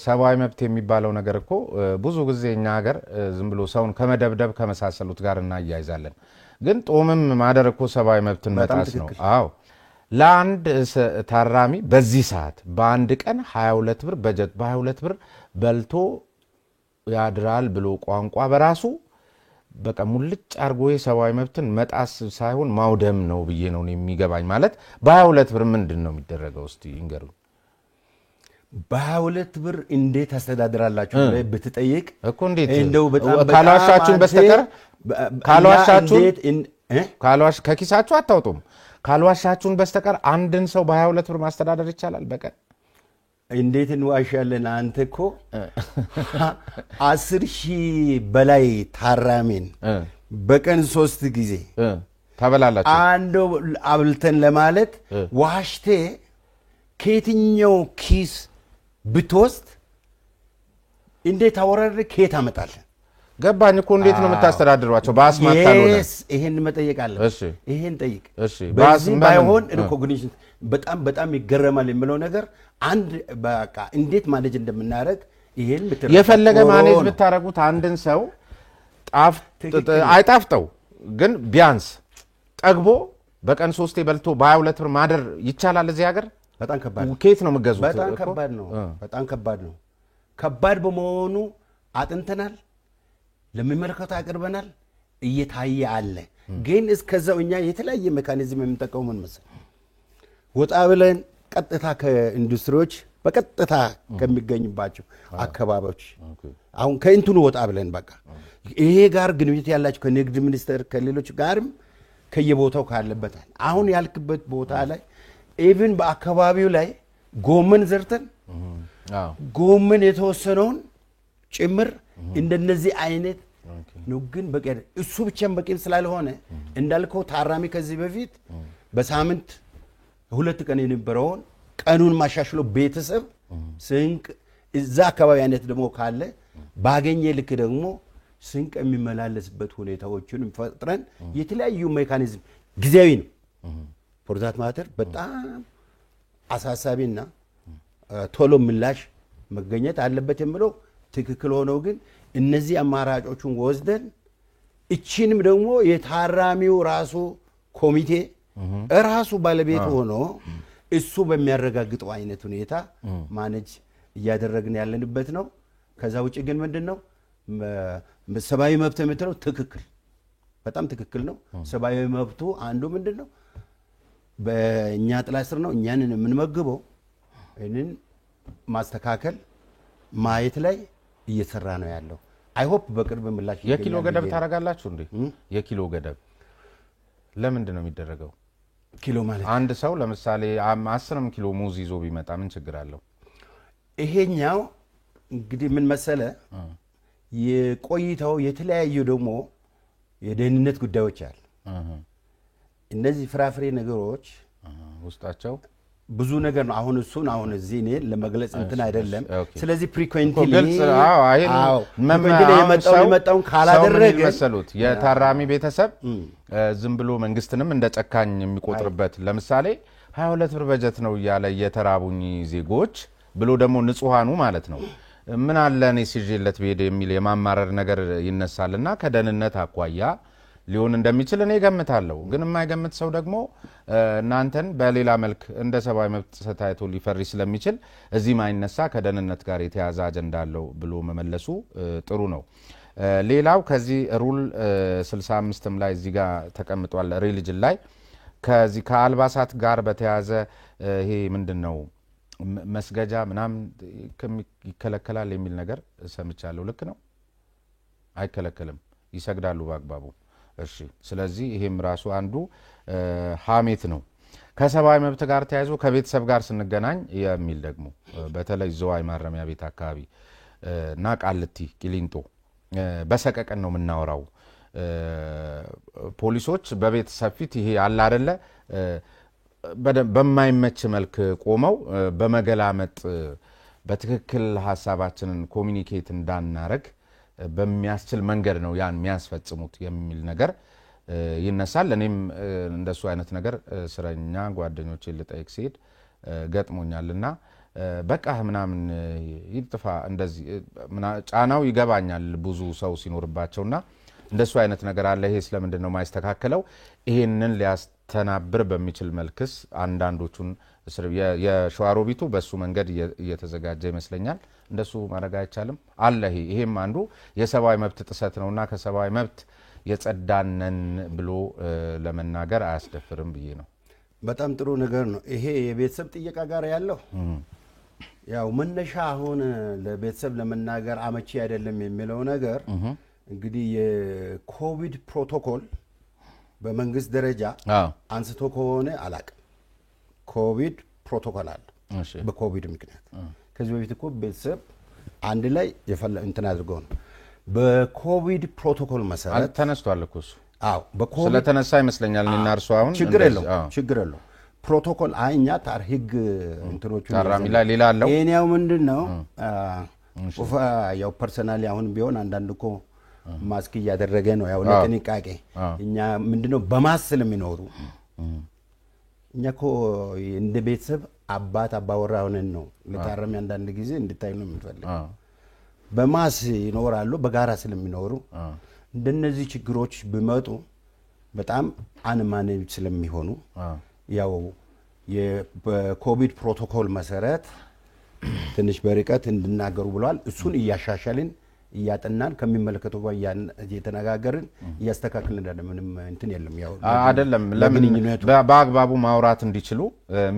ሰብአዊ መብት የሚባለው ነገር እኮ ብዙ ጊዜ እኛ ሀገር ዝም ብሎ ሰውን ከመደብደብ ከመሳሰሉት ጋር እናያይዛለን። ግን ጦምም ማደር እኮ ሰብአዊ መብትን መጣስ ነው። አዎ ለአንድ ታራሚ በዚህ ሰዓት በአንድ ቀን 22 ብር በጀት በ22 ብር በልቶ ያድራል ብሎ ቋንቋ በራሱ በቃ ሙልጭ አርጎ የሰብአዊ መብትን መጣስ ሳይሆን ማውደም ነው ብዬ ነው የሚገባኝ። ማለት በ22 ብር ምንድነው የሚደረገው? እስቲ ይንገሩ። በ22 ብር እንዴት አስተዳድራላችሁ ብትጠይቅ እኮ እንዴት እንደው በጣም ካልዋሻችሁን በስተቀር ካልዋሽ ከኪሳችሁ አታውጡም። ካልዋሻችሁን በስተቀር አንድን ሰው በ22 ብር ማስተዳደር ይቻላል በቀን? እንዴት እንዋሻለን? አንተ እኮ 10,000 በላይ ታራሚን በቀን 3 ጊዜ ታበላላችሁ። አንዱ አብልተን ለማለት ዋሽቴ ከየትኛው ኪስ ብትወስድ እንዴት አወራረ ከየት አመጣለህ? ገባኝ እኮ እንዴት ነው የምታስተዳድሯቸው? በአስማት ካልሆነ ይሄን መጠየቅ አለ። እሺ ይሄን ጠይቅ። እሺ በዚህ ባይሆን ሪኮግኒሽን በጣም ይገረማል የሚለው ነገር አንድ በቃ እንዴት ማኔጅ እንደምናደርግ ይሄን የፈለገ ማኔጅ ብታረጉት አንድን ሰው አይጣፍጠው ግን ቢያንስ ጠግቦ በቀን 3 በልቶ በ22 ብር ማደር ይቻላል እዚህ ሀገር? በጣም ከባድ ነው። ከየት ነው የምገዙት? በጣም ከባድ ነው። በጣም ከባድ ነው። ከባድ በመሆኑ አጥንተናል፣ ለሚመለከተው አቅርበናል፣ እየታየ አለ። ግን እስከዛው እኛ የተለያየ ሜካኒዝም የምንጠቀመው ምን መሰለህ? ወጣ ብለን ቀጥታ ከኢንዱስትሪዎች በቀጥታ ከሚገኝባቸው አካባቢዎች አሁን ከእንትኑ ወጣ ብለን በቃ ይሄ ጋር ግንኙነት ያላቸው ከንግድ ሚኒስቴር ከሌሎች ጋርም ከየቦታው ካለበታል አሁን ያልክበት ቦታ ላይ ኢቭን በአካባቢው ላይ ጎመን ዘርተን ጎመን የተወሰነውን ጭምር እንደነዚህ አይነት ነው። ግን በቃ እሱ ብቻም በቂም ስላልሆነ እንዳልከው ታራሚ ከዚህ በፊት በሳምንት 2 ቀን የነበረውን ቀኑን ማሻሽሎ ቤተሰብ ስንቅ እዛ አካባቢ አይነት ደግሞ ካለ ባገኘ ልክ ደግሞ ስንቅ የሚመላለስበት ሁኔታዎችን ፈጥረን የተለያዩ ሜካኒዝም ጊዜያዊ ነው ፎርዛት ማተር በጣም አሳሳቢና ቶሎ ምላሽ መገኘት አለበት የሚለው ትክክል ሆኖ ግን እነዚህ አማራጮቹን ወስደን እቺንም ደግሞ የታራሚው ራሱ ኮሚቴ ራሱ ባለቤት ሆኖ እሱ በሚያረጋግጠው አይነት ሁኔታ ማኔጅ እያደረግን ያለንበት ነው። ከዛ ውጪ ግን ምንድነው ሰብአዊ መብት የምትለው ትክክል በጣም ትክክል ነው። ሰብአዊ መብቱ አንዱ ምንድነው በእኛ ጥላ ስር ነው እኛንን የምንመግበው። እንን ማስተካከል ማየት ላይ እየሰራ ነው ያለው። አይ ሆፕ በቅርብ ምላሽ የኪሎ ገደብ ታረጋላችሁ እንዴ? የኪሎ ገደብ ለምንድን ነው የሚደረገው? ኪሎ ማለት አንድ ሰው ለምሳሌ 10 ኪሎ ሙዝ ይዞ ቢመጣ ምን ችግር አለው? ይሄኛው እንግዲህ ምን መሰለ የቆይታው የተለያዩ ደግሞ የደህንነት ጉዳዮች አሉ። እነዚህ ፍራፍሬ ነገሮች ውስጣቸው ብዙ ነገር ነው አሁን እሱን አሁን እዚህ እኔ ለመግለጽ እንትን አይደለም ስለዚህ ፕሪኮንቲሊ የመጣውን ካላደረገ መሰሉት የታራሚ ቤተሰብ ዝም ብሎ መንግስትንም እንደ ጨካኝ የሚቆጥርበት ለምሳሌ 22 ብር በጀት ነው ያለ የተራቡኝ ዜጎች ብሎ ደግሞ ንጹሃኑ ማለት ነው ምን አለ እኔ ሲጀለት በሄደ የሚል የማማረር ነገር ይነሳልና ከደህንነት አቋያ ሊሆን እንደሚችል እኔ ገምታለሁ ግን የማይገምት ሰው ደግሞ እናንተን በሌላ መልክ እንደ ሰብአዊ መብት ተታይቶ ሊፈርስ ስለሚችል እዚህ ማይነሳ ከደህንነት ጋር የተያዘ አጀንዳ አለው ብሎ መመለሱ ጥሩ ነው ሌላው ከዚህ ሩል 65ም ላይ እዚህ ጋር ተቀምጧል ሪሊጅን ላይ ከዚህ ከአልባሳት ጋር በተያዘ ይሄ ምንድነው መስገጃ ምናምን ይከለከላል የሚል ነገር ሰምቻለሁ ልክ ነው አይከለከልም ይሰግዳሉ በአግባቡ እሺ ስለዚህ ይሄም ራሱ አንዱ ሐሜት ነው ከሰብአዊ መብት ጋር ተያይዞ ከቤተሰብ ጋር ስንገናኝ የሚል ደግሞ በተለይ ዘዋይ ማረሚያ ቤት አካባቢ እና ቃልቲ ቂሊንጦ በሰቀቀን ነው የምናወራው ፖሊሶች በቤተሰብ ፊት ይሄ አለ አይደለ በማይመች መልክ ቆመው በመገላመጥ በትክክል ሐሳባችንን ኮሙኒኬት እንዳናረግ በሚያስችል መንገድ ነው ያን የሚያስፈጽሙት የሚል ነገር ይነሳል እኔም እንደሱ አይነት ነገር ስራኛ ጓደኞቼ ልጠይቅ ሲሄድ ገጥሞኛልና በቃ ምናምን ይጥፋ እንደዚህ ጫናው ይገባኛል ብዙ ሰው ሲኖርባቸውና እንደሱ አይነት ነገር አለ ይሄ ስለምንድነው ማይስተካከለው ይሄንን ሊያስተናብር በሚችል መልክስ አንዳንዶቹን የሸዋሮቢቱ በሱ መንገድ እየተዘጋጀ ይመስለኛል እንደሱ ማድረግ አይቻልም አለ ይሄም አንዱ የሰብአዊ መብት ጥሰት ነውና ከሰብአዊ መብት የጸዳነን ብሎ ለመናገር አያስደፍርም ብዬ ነው በጣም ጥሩ ነገር ነው ይሄ የቤተሰብ ጥያቄ ጋር ያለው ያው መነሻ አሁን ለቤተሰብ ለመናገር አመቺ አይደለም የሚለው ነገር እንግዲህ የኮቪድ ፕሮቶኮል በመንግስት ደረጃ አንስቶ ከሆነ አላቅ ኮቪድ ፕሮቶኮል አለ በኮቪድ ምክንያት ከዚህ በፊት እኮ ቤተሰብ አንድ ላይ የፈለ እንትን አድርገው ነው በኮቪድ ፕሮቶኮል መሰረት ተነስቷል እኮ እሱ በኮቪድ ስለተነሳ ይመስለኛል እና እርሱ አሁን ችግር የለው ፕሮቶኮል አይኛ ታር ህግ እንትኖቹ ታራሚ ላይ ሌላ አለው የኔው ምንድነው ያው ፐርሰናሊ አሁን ቢሆን አንዳንድ እኮ ማስክ ያደረገ ነው ያው ለጥንቃቄ እኛ ምንድነው በማስል የሚኖሩ እኛ እኮ እንደ ቤተሰብ አባት አባወራ ሆነን ነው ለታረሚ አንዳንድ ጊዜ እንድታይ ነው የምንፈልገው በማስ ይኖራሉ በጋራ ስለሚኖሩ እንደነዚህ ችግሮች ቢመጡ በጣም አንማኔጅ ስለሚሆኑ ያው የኮቪድ ፕሮቶኮል መሰረት ትንሽ በርቀት እንድናገሩ ብለዋል እሱን እያሻሻልን እያጠናን ከሚመለከተው ጋር እየተነጋገርን እያስተካክልን እንደምንም እንትን የለም ያው አይደለም ለምን በአግባቡ ማውራት እንዲችሉ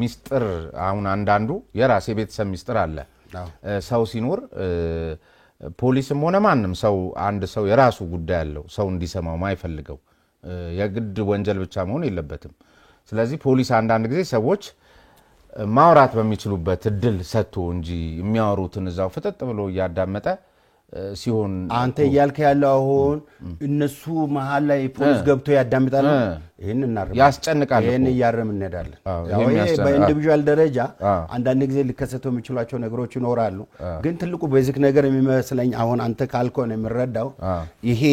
ሚስጥር አሁን አንዳንዱ የራስ የቤተሰብ ሚስጥር አለ ሰው ሲኖር ፖሊስም ሆነ ማንም ሰው አንድ ሰው የራሱ ጉዳይ አለው ሰው እንዲሰማው ማይፈልገው የግድ ወንጀል ብቻ መሆን የለበትም ስለዚህ ፖሊስ አንዳንድ ጊዜ ሰዎች ማውራት በሚችሉበት እድል ሰጥቶ እንጂ የሚያወሩትን እዛው ፍጥጥ ብሎ ያዳመጠ ሲሆን አንተ ያልከ ያለው አሁን እነሱ መሃል ላይ ፖሊስ ገብቶ ያዳምጣል ይሄን እናርም ያስጨንቃል ይሄን ያርም እንሄዳለን ያው ይሄ በኢንዲቪጁዋል ደረጃ አንዳንድ ጊዜ ሊከሰተው የሚችላቸው ነገሮች ይኖራሉ ግን ትልቁ ቤዚክ ነገር የሚመስለኝ አሁን አንተ ካልኮነ የምረዳው ይሄ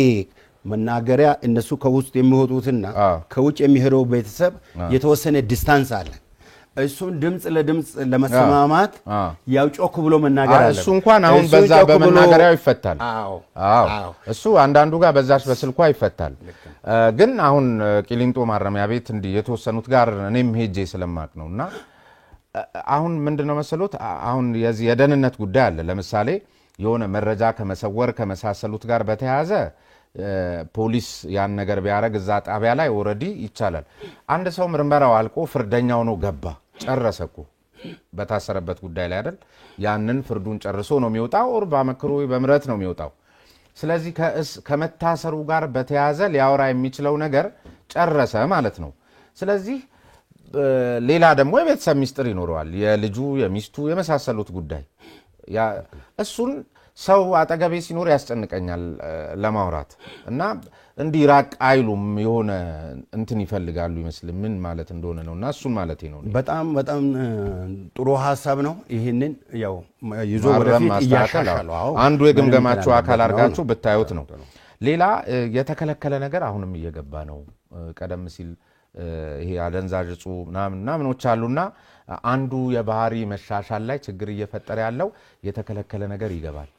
መናገሪያ እነሱ ከውስጥ የሚወጡትና ከውጭ የሚሄደው ቤተሰብ የተወሰነ ዲስታንስ አለ እሱን ድምጽ ለድምጽ ለመስማማት ያው ጮክ ብሎ መናገር አለ እሱ እንኳን አሁን በዛ በመናገሪያው ይፈታል እሱ አንዳንዱ ጋር በዛሽ በስልኳ ይፈታል ግን አሁን ቂሊንጦ ማረሚያ ቤት እንዲ የተወሰኑት ጋር እኔም ሄጄ ስለማቅ ነውና አሁን ምንድነው መሰሉት አሁን የዚህ የደህንነት ጉዳይ አለ ለምሳሌ የሆነ መረጃ ከመሰወር ከመሳሰሉት ጋር በተያያዘ ፖሊስ ያን ነገር ቢያረግ እዛ ጣቢያ ላይ ኦሬዲ ይቻላል አንድ ሰው ምርመራው አልቆ ፍርደኛው ነው ገባ ጨረሰኩ በታሰረበት ጉዳይ ላይ አይደል ያንን ፍርዱን ጨርሶ ነው የሚወጣው ኦር በመክሮ በምረት ነው የሚወጣው ስለዚህ ከመታሰሩ ጋር በተያያዘ ሊያወራ የሚችለው ነገር ጨረሰ ማለት ነው ስለዚህ ሌላ ደግሞ የቤተሰብ ሚስጥር ይኖረዋል የልጁ የሚስቱ የመሳሰሉት ጉዳይ ያ እሱን ሰው አጠገቤ ሲኖር ያስጨንቀኛል ለማውራት እና እንዲራቅ አይሉም የሆነ እንትን ይፈልጋሉ ይመስል ምን ማለት እንደሆነ ነውና እሱን ማለት ነው በጣም በጣም ጥሩ ሐሳብ ነው ይሄንን ያው ይዞ ወደፊት ያሻሻለው አንዱ የግምገማቸው አካል አርጋችሁ ብታዩት ነው ሌላ የተከለከለ ነገር አሁንም እየገባ ነው ቀደም ሲል ይሄ አደንዛዥ እጹ ምናምኖች አሉና አንዱ የባህሪ መሻሻል ላይ ችግር እየፈጠረ ያለው የተከለከለ ነገር ይገባል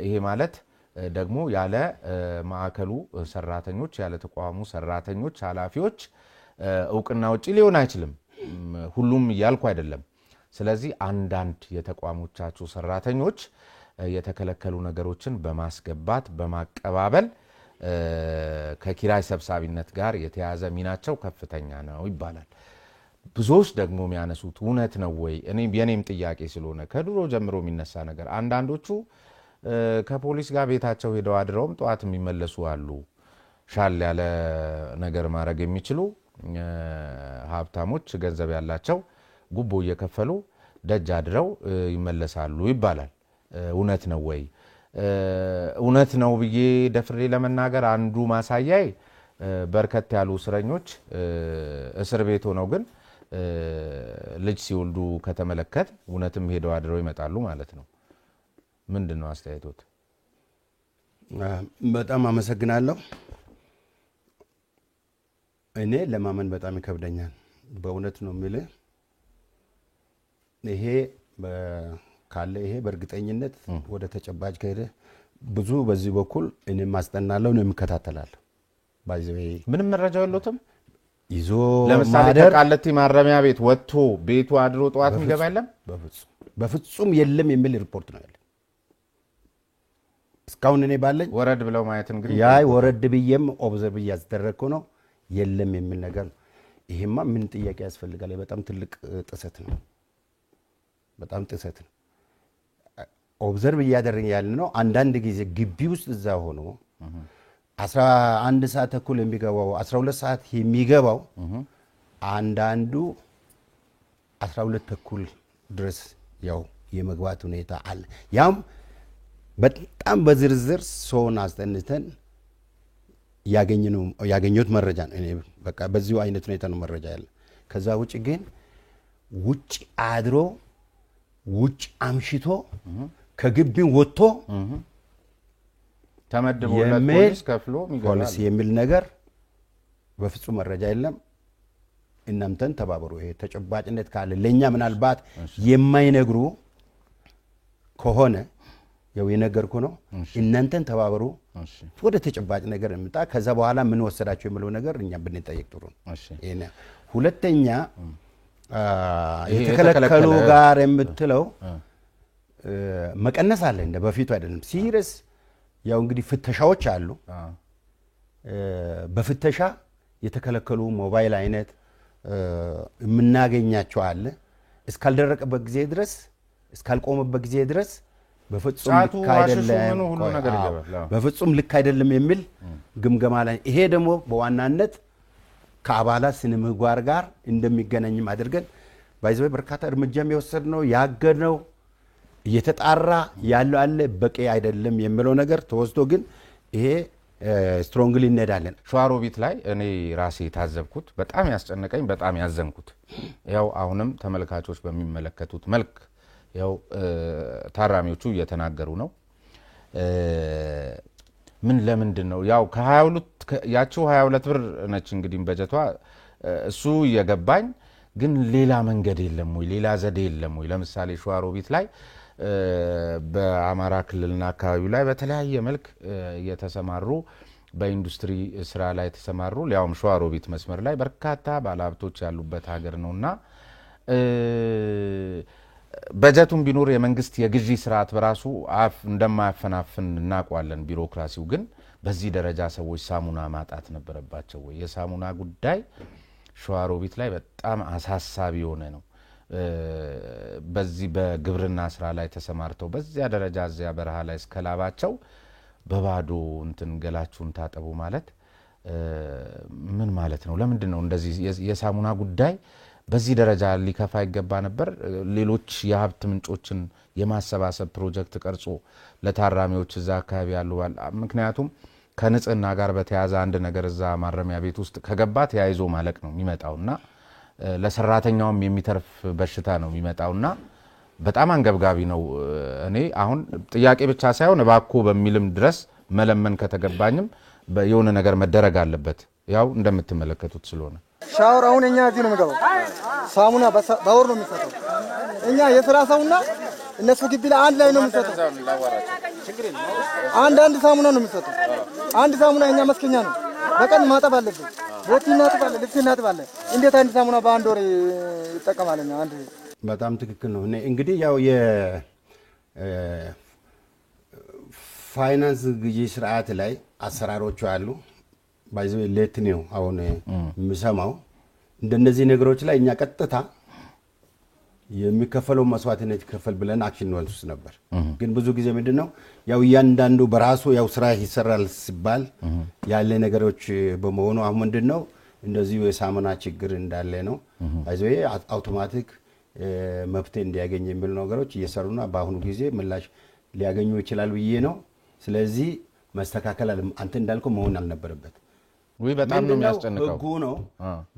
ይሄ ማለት ደግሞ ያለ ማዕከሉ ሰራተኞች ያለ ተቋሙ ሰራተኞች ኃላፊዎች እውቅና ውጪ ሊሆን አይችልም ሁሉም ይያልኩ አይደለም ስለዚህ አንዳንድ የተቋሞቻቸው ሰራተኞች የተከለከሉ ነገሮችን በማስገባት በማቀባበል ከኪራይ ሰብሳቢነት ጋር የተያዘ ሚናቸው ከፍተኛ ነው ይባላል ብዙዎች ደግሞ የሚያነሱት እውነት ነው ወይ የኔም ጥያቄ ስለሆነ ከድሮ ጀምሮ የሚነሳ ነገር አንዳንዶቹ ከፖሊስ ጋር ቤታቸው ሄደው አድረውም ጧት የሚመለሱ አሉ ሻል ያለ ነገር ማድረግ የሚችሉ ሀብታሞች ገንዘብ ያላቸው ጉቦ እየከፈሉ ደጅ አድረው ይመለሳሉ ይባላል እውነት ነው ወይ እውነት ነው ብዬ ደፍሬ ለመናገር አንዱ ማሳያይ በርከት ያሉ እስረኞች እስር ቤት ሆነው ግን ልጅ ሲወልዱ ከተመለከት እውነትም ሄደው አድረው ይመጣሉ ማለት ነው ምንድነው አስተያየቶት በጣም አመሰግናለሁ እኔ ለማመን በጣም ይከብደኛል በእውነት ነው የሚልህ ይሄ ካለ ይሄ በእርግጠኝነት ወደ ተጨባጭ ከሄደ ብዙ በዚህ በኩል እኔ ማስጠናለሁ ነው የምከታተላለሁ ባይዘው ምንም መረጃ የለውም ይዞ ለምሳሌ ተቃለቲ ማረሚያ ቤት ወጥቶ ቤቱ አድሮ ጧት የሚገባ የለም በፍጹም የለም የሚል ሪፖርት ነው ያለ እስካሁን እኔ ባለኝ ወረድ ብለው ማየት እንግዲህ ያይ ወረድ ብዬም ኦብዘርቭ ያስደረኩ ነው የለም የሚል ነገር ይሄማ ምን ጥያቄ ያስፈልጋል በጣም ትልቅ ጥሰት ነው በጣም ጥሰት ነው ኦብዘርቭ ያደረኝ ያለ ነው አንዳንድ ጊዜ ግቢ ውስጥ እዛ ሆኖ 11 ሰዓት ተኩል የሚገባው 12 ሰዓት የሚገባው አንዳንዱ 12 ተኩል ድረስ ያው የመግባት ሁኔታ አለ ያም በጣም በዝርዝር ሶን አስተንተን ያገኙት መረጃ ነው እኔ በቃ በዚሁ አይነት ሁኔታ ነው መረጃ ያለ ከዛ ውጪ ግን ውጪ አድሮ ውጪ አምሽቶ ከግቢው ወጥቶ ተመድቦለት ፖሊስ ከፍሎ ፖሊስ የሚል ነገር በፍጹም መረጃ የለም እናንተን ተባበሩ ይሄ ተጨባጭነት ካለ ለኛ ምናልባት የማይነግሩ ከሆነ ያው የነገርኩ ነው እናንተን ተባበሩ ወደ ተጨባጭ ነገር እንምጣ ከዛ በኋላ ምን ወሰዳችሁ የሚለው ነገር እኛ ብንጠይቅ ጥሩ ነው ሁለተኛ የተከለከሉ ጋር የምትለው መቀነስ አለ እንደ በፊቱ አይደለም ሲሪየስ ያው እንግዲህ ፍተሻዎች አሉ በፍተሻ የተከለከሉ ሞባይል አይነት የምናገኛቸው አለ እስካልደረቀበት ጊዜ ድረስ እስካልቆመበት ጊዜ ድረስ በፍጹም ልክ አይደለም ሁሉ ነገር ይገባል በፍጹም ልክ አይደለም የሚል ግምገማ ላይ ይሄ ደግሞ በዋናነት ከአባላት ስነምግባር ጋር እንደሚገናኝም አድርገን ባይዘው በርካታ እርምጃም የወሰድነው ያገድነው እየተጣራ ያለው አለ በቂ አይደለም የሚለው ነገር ተወስዶ ግን ይሄ ስትሮንግሊ እንሄዳለን ሸዋሮቢት ላይ እኔ ራሴ ታዘብኩት በጣም ያስጨነቀኝ በጣም ያዘንኩት ያው አሁንም ተመልካቾች በሚመለከቱት መልክ ያው ታራሚዎቹ እየተናገሩ ነው ምን ለምንድን ነው ያው ከ22 ያቺው 22 ብር ነች እንግዲህ በጀቷ እሱ የገባኝ ግን ሌላ መንገድ የለም ወይ ሌላ ዘዴ የለም ወይ ለምሳሌ ሸዋሮቢት ላይ በአማራ ክልልና አካባቢው ላይ በተለያየ መልክ የተሰማሩ በኢንዱስትሪ ስራ ላይ የተሰማሩ ሊያውም ሸዋሮቢት መስመር ላይ በርካታ ባለሀብቶች ያሉበት ሀገር ነውና በጀቱን ቢኖር የመንግስት የግዢ ስርዓት በራሱ እንደማያፈናፍን እናቋለን ቢሮክራሲው ግን በዚህ ደረጃ ሰዎች ሳሙና ማጣት ነበረባቸው ወይ የሳሙና ጉዳይ ሸዋሮቢት ላይ በጣም አሳሳቢ ሆነ ነው በዚህ በግብርና ስራ ላይ ተሰማርተው በዚያ ደረጃ እዚያ በረሃ ላይ እስከላባቸው በባዶ እንትን ገላችሁን ታጠቡ ማለት ምን ማለት ነው ለምንድን ነው እንደዚህ የሳሙና ጉዳይ በዚህ ደረጃ ሊከፋ ይገባ ነበር ሌሎች የሀብት ምንጮችን የማሰባሰብ ፕሮጀክት ቀርጾ ለታራሚዎች እዛ አካባቢ ያሉ ምክንያቱም ከንጽህና ጋር በተያያዘ አንድ ነገር እዛ ማረሚያ ቤት ውስጥ ከገባ ተያይዞ ማለቅ ነው የሚመጣውና ለሰራተኛውም የሚተርፍ በሽታ ነው የሚመጣውና በጣም አንገብጋቢ ነው እኔ አሁን ጥያቄ ብቻ ሳይሆን ባኮ በሚልም ድረስ መለመን ከተገባኝም የሆነ ነገር መደረግ አለበት ያው እንደምትመለከቱት ስለሆነ ሻወር አሁን እኛ እዚህ ነው የምገባው ሳሙና ባወር ነው የሚሰጠው እኛ የሥራ ሰውና እነሱ ግቢ ላይ አንድ ላይ ነው የሚሰጠው አንድ ሳሙና ነው የሚሰጠው አንድ ሳሙና እኛ መስከኛ ነው በቀን ማጠብ አለብን ቦቲና ጥባለ ልብስና ጥባለ እንዴት አንድ ሳሙና በአንድ ወር ይጠቀማልና አንድ በጣም ትክክል ነው እንግዲህ ያው ፋይናንስ ግዢ ስርዓት ላይ አሰራሮቹ አሉ ባይዘው ሌት ነው አሁን ምሰማው እንደነዚህ ነገሮች ላይ እኛ ቀጥታ የሚከፈለው መስዋዕትነት ይከፈል ብለን አክሽን ወስደን ነበር ግን ብዙ ጊዜ ምንድነው ያው ያንዳንዱ በራሱ ያው ስራ ይሰራል ሲባል ያለ ነገሮች በመሆኑ አሁን ምንድነው እንደዚህ የሳሙና ችግር እንዳለ ነው ባይዘው አውቶማቲክ መፍትሄ እንዲያገኝ የሚሉ ነገሮች እየሰሩና በአሁኑ ጊዜ ምላሽ ሊያገኙ ይችላል ብዬ ነው ስለዚህ መስተካከል አንተ እንዳልከው መሆን አልነበረበት ወይ በጣም ነው የሚያስጨንቀው ህጉ ነው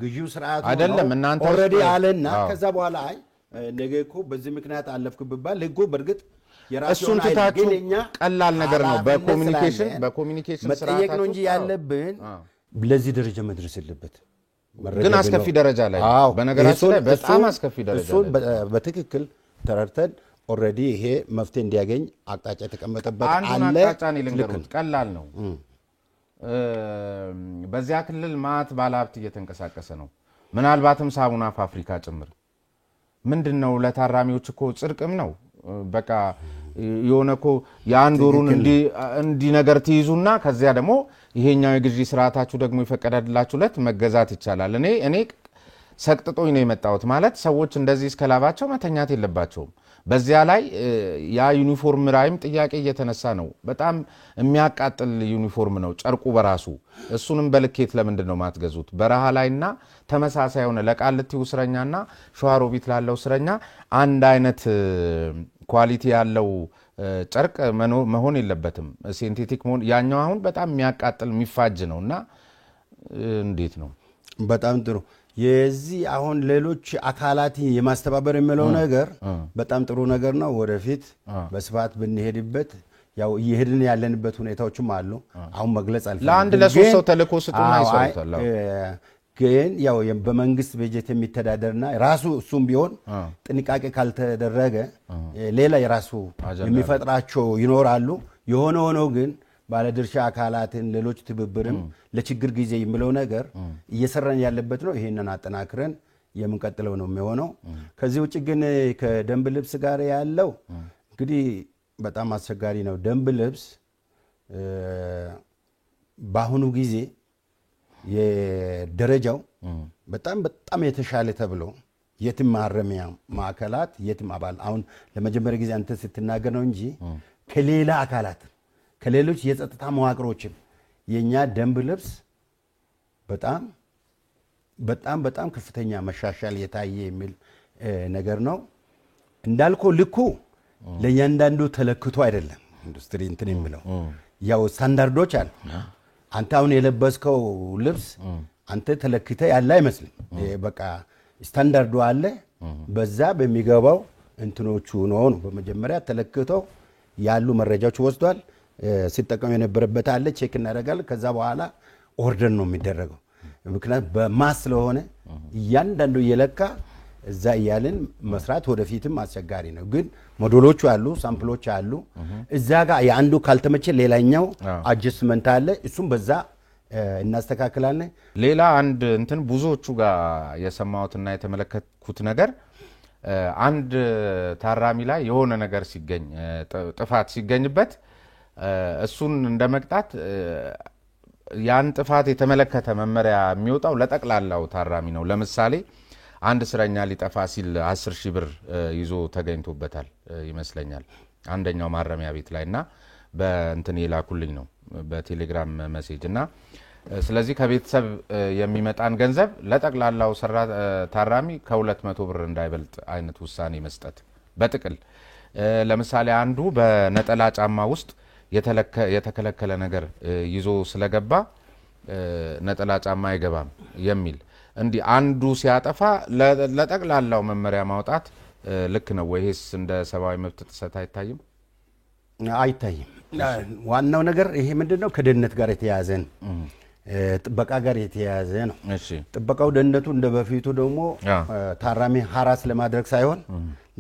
ግዢው ስርዓቱ አይደለም እናንተ ኦሬዲ አለና ከዛ በኋላ አይ ነገኮ በዚህ ምክንያት አለፍኩ ቢባል ህጉ በርግጥ የራሱን ተታችኛ ቀላል ነገር ነው በኮሙኒኬሽን ስርዓት መጠየቅ ነው እንጂ ያለብን ለዚህ ደረጃ መድረስ የለበት ግን አስከፊ ደረጃ ላይ በነገራችን ላይ በጣም አስከፊ ደረጃ ላይ በትክክል ተረርተን ኦሬዲ ይሄ መፍትሄ እንዲያገኝ አቅጣጫ ተቀመጠበት አለ አቅጣጫን ይልንገሩት ቀላል ነው በዚያ ክልል ማት ባለሀብት እየተንቀሳቀሰ ነው ምናልባትም ሳሙና ፋብሪካ ጭምር ምንድነው ለታራሚዎች እኮ ጽድቅም ነው በቃ የሆነኮ የአንድ ወሩን እንዲ ነገር ትይዙና ከዚያ ደግሞ ይሄኛው የግዢ ስርዓታችሁ ደግሞ ይፈቀዳላችሁ ለት መገዛት ይቻላል እኔ ሰቅጥጦኝ ነው የመጣሁት ማለት ሰዎች እንደዚህ እስከላባቸው መተኛት የለባቸውም በዚያ ላይ ያ ዩኒፎርም ራይም ጥያቄ እየተነሳ ነው በጣም የሚያቃጥል ዩኒፎርም ነው ጨርቁ በራሱ እሱንም በልኬት ለምንድነው ማትገዙት በረሃ ላይና ተመሳሳይ ሆነ ለቃልቲው ስረኛና ሸዋሮቢት ላለው ስረኛ አንድ አይነት ኳሊቲ ያለው ጨርቅ መሆን የለበትም ሲንቴቲክ መሆን ያኛው አሁን በጣም የሚያቃጥል የሚፋጅ ነውና እንዴት ነው በጣም ጥሩ የዚህ አሁን ሌሎች አካላት የማስተባበር የሚለው ነገር በጣም ጥሩ ነገር ነው ወደፊት በስፋት ብንሄድበት ያው እየሄድን ያለንበት ሁኔታዎችም አሉ አሁን መግለጽ አልፈልግም ለአንድ ለሶስት ሰው ተልኮ ስጡና ይሰሩታል ግን ያው በመንግስት በጀት የሚተዳደርና ራሱ እሱም ቢሆን ጥንቃቄ ካልተደረገ ሌላ የራሱ የሚፈጥራቸው ይኖራሉ የሆነ ግን ባለድርሻ አካላትን ሌሎች ትብብርም ለችግር ጊዜ የሚለው ነገር እየሰራን ያለበት ነው ይሄንን አጠናክረን የምንቀጥለው ነው የሚሆነው ከዚህ ውጪ ግን ከደንብ ልብስ ጋር ያለው እንግዲህ በጣም አስቸጋሪ ነው ደንብ ልብስ በአሁኑ ጊዜ የደረጃው በጣም የተሻለ ተብሎ የትም ማረሚያ ማዕከላት የትም አባል አሁን ለመጀመሪያ ጊዜ አንተ ስትናገር ነው እንጂ ከሌላ አካላት ከሌሎች የጸጥታ መዋቅሮችም የኛ ደንብ ልብስ በጣም ከፍተኛ መሻሻል የታየ የሚል ነገር ነው እንዳልኮ ልኩ ለእያንዳንዱ ተለክቶ አይደለም ኢንዱስትሪ እንትን የሚለው ያው ስታንዳርዶች አሉ አንተ አሁን የለበስከው ልብስ አንተ ተለክተ ያለ አይመስልም በቃ ስታንዳርዱ አለ በዛ በሚገባው እንትኖቹ ነው በመጀመሪያ ተለክተው ያሉ መረጃዎች ወስዷል ሲጠቀም የነበረበት አለ ቼክ እናደርጋለን ከዛ በኋላ ኦርደር ነው የሚደረገው ምክንያቱም በማስ ስለሆነ እያንዳንዱ የለካ እዛ ያለን መስራት ወደፊትም አስቸጋሪ ነው ግን ሞዴሎቹ አሉ ሳምፕሎች አሉ እዛ ጋር ያንዱ ካልተመቸ ሌላኛው አጀስትመንት አለ እሱም በዛ እናስተካክላለን ሌላ አንድ እንትን ብዙዎቹ ጋር የሰማሁትና የተመለከትኩት ነገር አንድ ታራሚ ላይ የሆነ ነገር ሲገኝ ጥፋት ሲገኝበት እሱን እንደመቅጣት ያን ጥፋት የተመለከተ መመሪያ የሚወጣው ለጠቅላላው ታራሚ ነው ለምሳሌ አንድ ስረኛ ሊጠፋ ሲል 10,000 ብር ይዞ ተገኝቶበታል ይመስለኛል አንደኛው ማረሚያ ቤት ላይና በእንትን የላኩልኝ ነው በቴሌግራም ሜሴጅና ስለዚህ ከቤተሰብ የሚመጣን ገንዘብ ለጠቅላላው ታራሚ ከ200 ብር እንዳይበልጥ አይነት ውሳኔ መስጠት በጥቅል ለምሳሌ አንዱ በነጠላ ጫማ ውስጥ የተከለከለ ነገር ይዞ ስለገባ ነጠላ ጫማ አይገባም የሚል እንዲ አንዱ ሲያጠፋ ለጠቅላላው መመሪያ ማውጣት ልክ ነው ወይስ እንደ ሰብአዊ መብት ጥሰት አይታይም? አይታይም። ዋናው ነገር ይሄ ምንድነው ከደህንነት ጋር የተያያዘ ነው። ጥበቃ ጋር የተያያዘ ነው። እሺ ጥበቃው ደህንነቱ እንደበፊቱ ደግሞ ታራሚ ሐራስ ለማድረግ ሳይሆን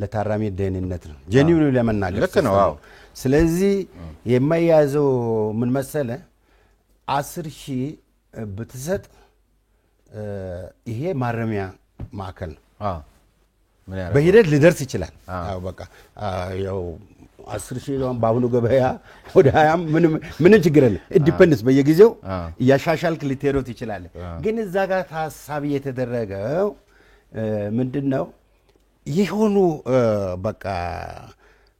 ለታራሚ ደህንነት ነው። ጄኒውሊ ለመናገር ልክ ነው። አዎ ስለዚህ የማይያዘው ምን መሰለ 10,000 ብትሰጥ ይሄ ማረሚያ ማዕከል ነው። በሂደት ሊደርስ ይችላል። አዎ በቃ ያው 10,000 በአሁኑ ገበያ ወደ 20 ምንም ችግር የለም። ኢንዲፔንደንስ በየጊዜው ያሻሻልክ ልትሄድ ይችላል። ግን እዛ ጋር ታሳቢ የተደረገው ምንድነው ይሁኑ በቃ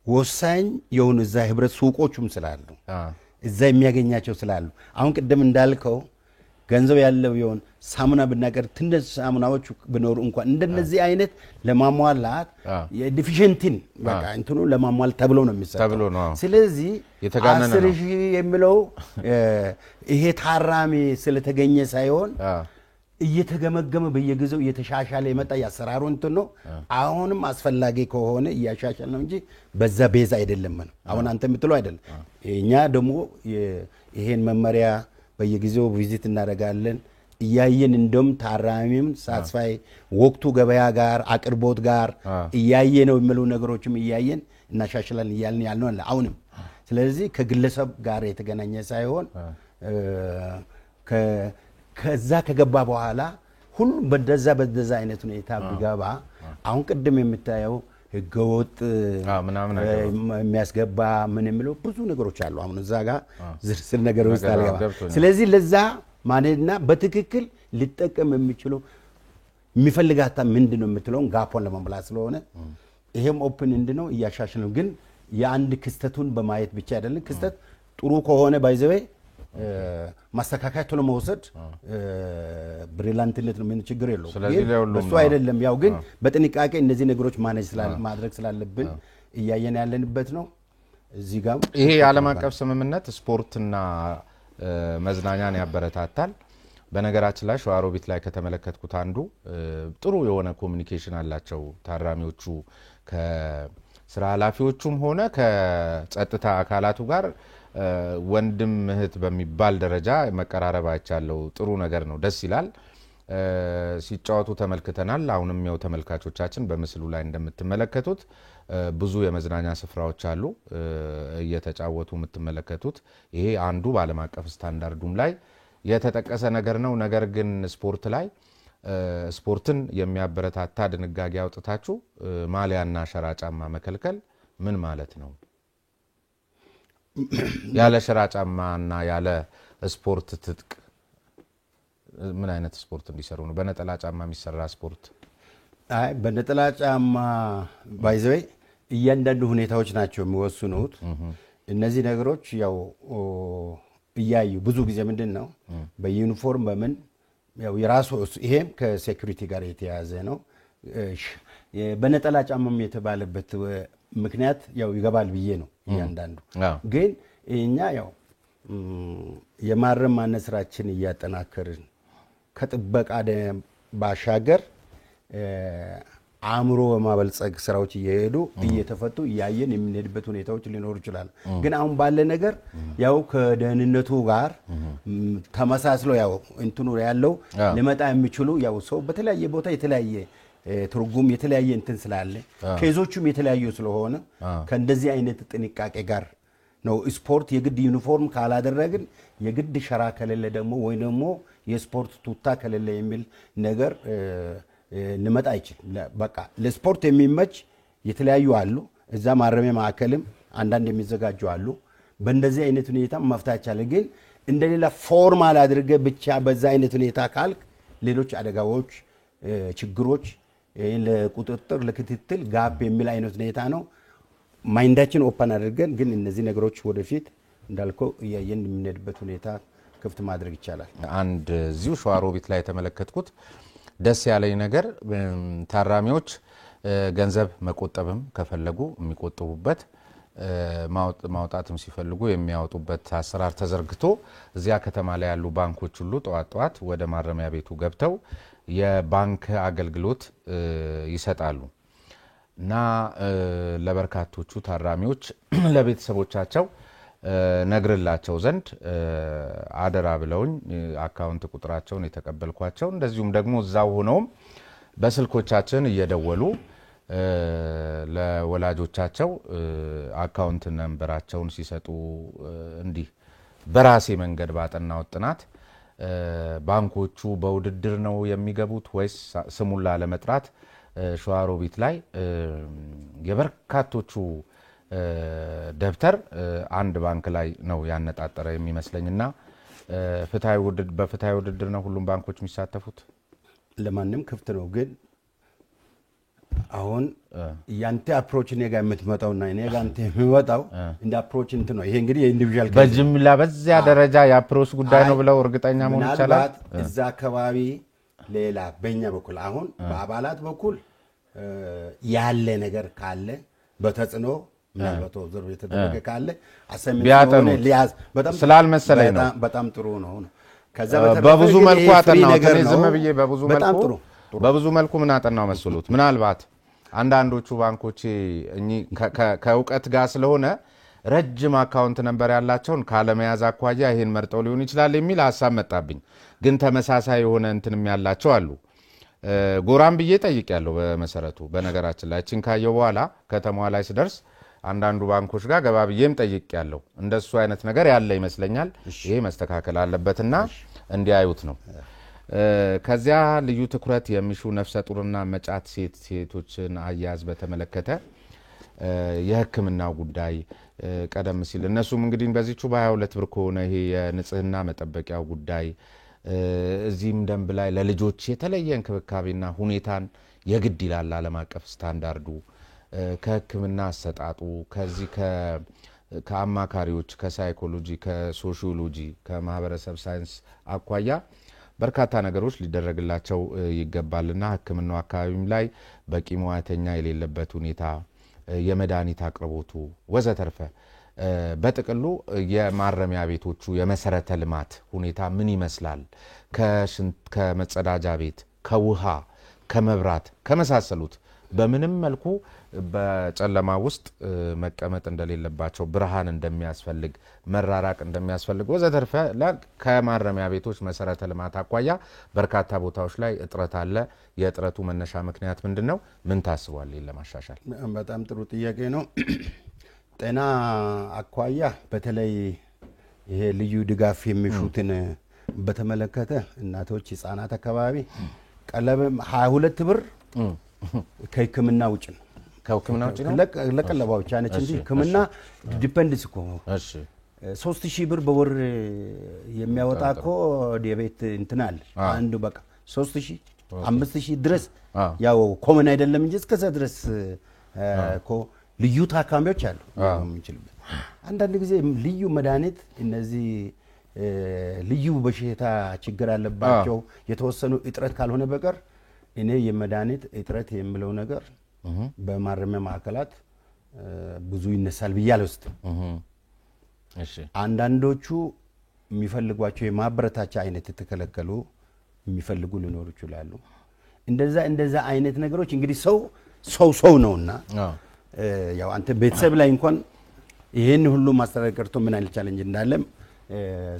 ወሳኝ የሆኑ እዛ ህብረት ሱቆቹም ስላሉ እዛ የሚያገኛቸው ስላሉ አሁን ቅድም እንዳልከው ገንዘብ ያለው ይሆን ሳሙና ብናቀር ትንሽ ሳሙናዎች ብኖር እንኳን እንደነዚህ አይነት ለማሟላት የዲፊሽንቲን በቃ እንትኑ ለማሟላት ተብሎ ነው የሚሰጠው። ስለዚህ 10,000 የሚለው ይሄ ታራሚ ስለተገኘ ሳይሆን እየተገመገመ በየጊዜው እየተሻሻለ የመጣ ያሰራሩ እንትን ነው። አሁንም አስፈላጊ ከሆነ እያሻሻለ ነው እንጂ በዛ ቤዛ አይደለም ነው። አሁን አንተ የምትለው አይደለም። እኛ ደግሞ ይሄን መመሪያ በየጊዜው ቪዚት እናደርጋለን እያየን እንደም ታራሚም ሳትስፋይ ወቅቱ ገበያ ጋር አቅርቦት ጋር እያየ ነው የሚሉ ነገሮችም እያየን እናሻሽላለን እያልን ያልነው አለ አሁንም። ስለዚህ ከግለሰብ ጋር የተገናኘ ሳይሆን ከዛ ከገባ በኋላ ሁሉ በደዛ አይነት ሁኔታ ቢገባ አሁን ቅድም የምታየው ህገወጥ ምናምን የሚያስገባ ምን የሚለው ብዙ ነገሮች አሉ። አሁን እዛ ጋር ዝርዝር ነገር ውስጥ አልገባ። ስለዚህ ለዛ ማንና በትክክል ሊጠቀም የሚችለው የሚፈልጋታ ምንድነው የምትለው ጋፖን ለማምላት ስለሆነ ይሄም ኦፕን እንድነው እያሻሽለው ግን የአንድ ክስተቱን በማየት ብቻ አይደለም ክስተት ጥሩ ከሆነ ባይዘዌ ማስተካከያ ቶሎ መውሰድ ብሪላንትነት ነው ምን ችግር የለው። እሱ አይደለም ያው ግን በጥንቃቄ እነዚህ ነገሮች ማድረግ ስላለብን እያየን ያለንበት ነው። እዚህ ጋር ይሄ የዓለም አቀፍ ስምምነት ስፖርትና መዝናኛን ያበረታታል። በነገራችን ላይ ሸዋሮቢት ላይ ከተመለከትኩት አንዱ ጥሩ የሆነ ኮሙኒኬሽን አላቸው ታራሚዎቹ ከስራ ኃላፊዎቹም ሆነ ከጸጥታ አካላቱ ጋር ወንድም እህት በሚባል ደረጃ መቀራረብ አይቻለው። ጥሩ ነገር ነው፣ ደስ ይላል። ሲጫወቱ ተመልክተናል። አሁንም ያው ተመልካቾቻችን በምስሉ ላይ እንደምትመለከቱት ብዙ የመዝናኛ ስፍራዎች አሉ እየተጫወቱ የምትመለከቱት። ይሄ አንዱ በዓለም አቀፍ ስታንዳርዱም ላይ የተጠቀሰ ነገር ነው። ነገር ግን ስፖርት ላይ ስፖርትን የሚያበረታታ ድንጋጌ አውጥታችሁ ማሊያና ሸራ ጫማ መከልከል ምን ማለት ነው? ያለ ሸራ ጫማና ያለ ስፖርት ትጥቅ ምን አይነት ስፖርት እንዲሰሩ ነው? በነጠላ ጫማ የሚሰራ ስፖርት አይ በነጠላ ጫማ ባይዘይ እያንዳንዱ ሁኔታዎች ናቸው የሚወስኑት። እነዚህ ነገሮች ያው እያዩ ብዙ ጊዜ ምንድነው በዩኒፎርም በምን ያው የራሱ ይሄም ከሴኩሪቲ ጋር የተያያዘ ነው። በነጠላ ጫማም የተባለበት ምክንያት ያው ይገባል ብዬ ነው እያንዳንዱ። ግን እኛ ያው የማረም ማነስራችን እያጠናከርን ከጥበቃ ባሻገር አእምሮ በማበልጸግ ስራዎች እየሄዱ እየተፈቱ እያየን የምንሄድበት ሁኔታዎች ሊኖሩ ይችላል። ግን አሁን ባለ ነገር ያው ከደህንነቱ ጋር ተመሳስሎ ያው እንትኑ ያለው ሊመጣ የሚችሉ ያው ሰው በተለያየ ቦታ የተለያየ ትርጉም የተለያየ እንትን ስላለ ከዞቹም የተለያዩ ስለሆነ ከእንደዚህ አይነት ጥንቃቄ ጋር ነው ስፖርት የግድ ዩኒፎርም ካላደረግን የግድ ሸራ ከሌለ ደግሞ ወይ ደግሞ የስፖርት ቱታ ከሌለ የሚል ነገር ልመጣ አይችል። በቃ ለስፖርት የሚመች የተለያዩ አሉ። እዛ ማረሚያ ማዕከልም አንዳንድ የሚዘጋጁ አሉ። በእንደዚህ አይነት ሁኔታ መፍታት ይቻላል። ግን እንደሌላ ፎርማል አድርገ ብቻ በዛ አይነት ሁኔታ ካልክ ሌሎች አደጋዎች ችግሮች ለቁጥጥር ለክትትል ጋፕ የሚል አይነት ሁኔታ ነው። ማይንዳችን ኦፕን አድርገን ግን እነዚህ ነገሮች ወደፊት እንዳልከው እያየን የምንሄድበት ሁኔታ ክፍት ማድረግ ይቻላል። አንድ እዚሁ ሸዋሮቢት ላይ ተመለከትኩት ደስ ያለኝ ነገር ታራሚዎች ገንዘብ መቆጠብም ከፈለጉ የሚቆጥቡበት ማውጣትም ሲፈልጉ የሚያወጡበት አሰራር ተዘርግቶ እዚያ ከተማ ላይ ያሉ ባንኮች ሁሉ ጧት ወደ ማረሚያ ቤቱ ገብተው የባንክ አገልግሎት ይሰጣሉ እና ለበርካቶቹ ታራሚዎች ለቤተሰቦቻቸው ነግርላቸው ዘንድ አደራ ብለውኝ አካውንት ቁጥራቸውን የተቀበልኳቸው እንደዚሁም ደግሞ እዛው ሆነውም በስልኮቻችን እየደወሉ ለወላጆቻቸው አካውንት ነምበራቸውን ሲሰጡ እንዲህ በራሴ መንገድ ባጠናው ጥናት ባንኮቹ በውድድር ነው የሚገቡት ወይስ ስሙን ለማጥራት ሸዋሮቢት ላይ የበርካቶቹ ደብተር አንድ ባንክ ላይ ነው ያነጣጠረ የሚመስለኝና በፍትሃዊ ውድድር ነው ሁሉም ባንኮች የሚሳተፉት ለማንም ክፍት ነው ግን አሁን ያንተ አፕሮች ነጋ የምትመጣውና ነጋ አንተ የሚወጣው እንደ አፕሮች እንት ነው ይሄ እንግዲህ የኢንዲቪጁዋል በጅምላ በዚያ ደረጃ የአፕሮች ጉዳይ ነው ብለው እርግጠኛ መሆን ይችላል እዛ አካባቢ ሌላ በእኛ በኩል አሁን በአባላት በኩል ያለ ነገር ካለ በተጽኖ ምናልባት ኦብዘርቭ የተደረገ ካለ አሰምቶነ ሊያዝ በጣም ስላልመሰለኝ ነው በጣም ጥሩ ነው ከዛ በብዙ መልኩ አጠናው ተነዝመ ብዬ በብዙ መልኩ ምን አጠናው መስሉት ምናልባት አንዳንዶቹ ባንኮች እኚ ከእውቀት ጋር ስለሆነ ረጅም አካውንት ነምበር ያላቸውን ካለመያዝ አኳያ ይሄን መርጠው ሊሆን ይችላል የሚል ሐሳብ መጣብኝ ግን ተመሳሳይ የሆነ እንትንም ያላቸው አሉ ጎራም ብዬ ጠይቄያለሁ በመሰረቱ በነገራችን ላይ እቺን ካየው በኋላ ከተማዋ ላይ ሲደርስ አንዳንዱ ባንኮች ጋር ገባ ብዬም ጠይቄያለሁ እንደሱ አይነት ነገር ያለ ይመስለኛል ይሄ መስተካከል አለበትና እንዲያዩት ነው ከዚያ ልዩ ትኩረት የሚሹ ነፍሰ ጡርና መጫት ሴቶችን አያያዝ በተመለከተ የሕክምናው ጉዳይ ቀደም ሲል እነሱም እንግዲህ በዚህቹ በ22 ብር ከሆነ ይሄ የንጽህና መጠበቂያው ጉዳይ እዚህም ደንብ ላይ ለልጆች የተለየ እንክብካቤና ሁኔታን የግድ ይላል ዓለም አቀፍ ስታንዳርዱ ከሕክምና አሰጣጡ ከዚህ ከአማካሪዎች ከሳይኮሎጂ ከሶሺዮሎጂ ከማህበረሰብ ሳይንስ አኳያ በርካታ ነገሮች ሊደረግላቸው ይገባልና ሕክምናው አካባቢም ላይ በቂ ሙያተኛ የሌለበት ሁኔታ የመድኃኒት አቅርቦቱ ወዘተርፈ በጥቅሉ የማረሚያ ቤቶቹ የመሰረተ ልማት ሁኔታ ምን ይመስላል ከመጸዳጃ ቤት ከውሃ ከመብራት ከመሳሰሉት በምንም መልኩ በጨለማ ውስጥ መቀመጥ እንደሌለባቸው ብርሃን እንደሚያስፈልግ መራራቅ እንደሚያስፈልግ ወዘተርፈ ከማረሚያ ቤቶች መሰረተ ልማት አኳያ በርካታ ቦታዎች ላይ እጥረት አለ የእጥረቱ መነሻ ምክንያት ምንድነው ምን ታስቧል ለማሻሻል በጣም ጥሩ ጥያቄ ነው ጤና አኳያ በተለይ ይሄ ልዩ ድጋፍ የሚሹትን በተመለከተ እናቶች ህፃናት አካባቢ ቀለብ 22 ብር ከህክምና ውጭ ነው ከህክምና ውጭ ነው ለቀለባው ብቻ ነች እንጂ ህክምና ዲፔንድስ እኮ እሺ 3000 ብር በወር የሚያወጣ እኮ የቤት እንትናል አንዱ በቃ 3000 5000 ድረስ ያው ኮመን አይደለም እንጂ እስከዛ ድረስ እኮ ልዩ ታካሚዎች አሉ የምንችልበት አንዳንድ ጊዜ ልዩ መድኃኒት እነዚህ ልዩ በሽታ ችግር አለባቸው የተወሰኑ እጥረት ካልሆነ በቀር እኔ የመድኃኒት እጥረት የሚለው ነገር በማረሚያ ማዕከላት ብዙ ይነሳል ብያለሁ እሺ አንዳንዶቹ የሚፈልጓቸው የማበረታቻ አይነት ተከለከሉ የሚፈልጉ ሊኖሩ ይችላሉ እንደዛ አይነት ነገሮች እንግዲህ ሰው ነውና ያው አንተ ቤተሰብ ላይ እንኳን ይሄን ሁሉ ማስተዳደር ቀርቶ ምን አይነት ቻሌንጅ እንዳለም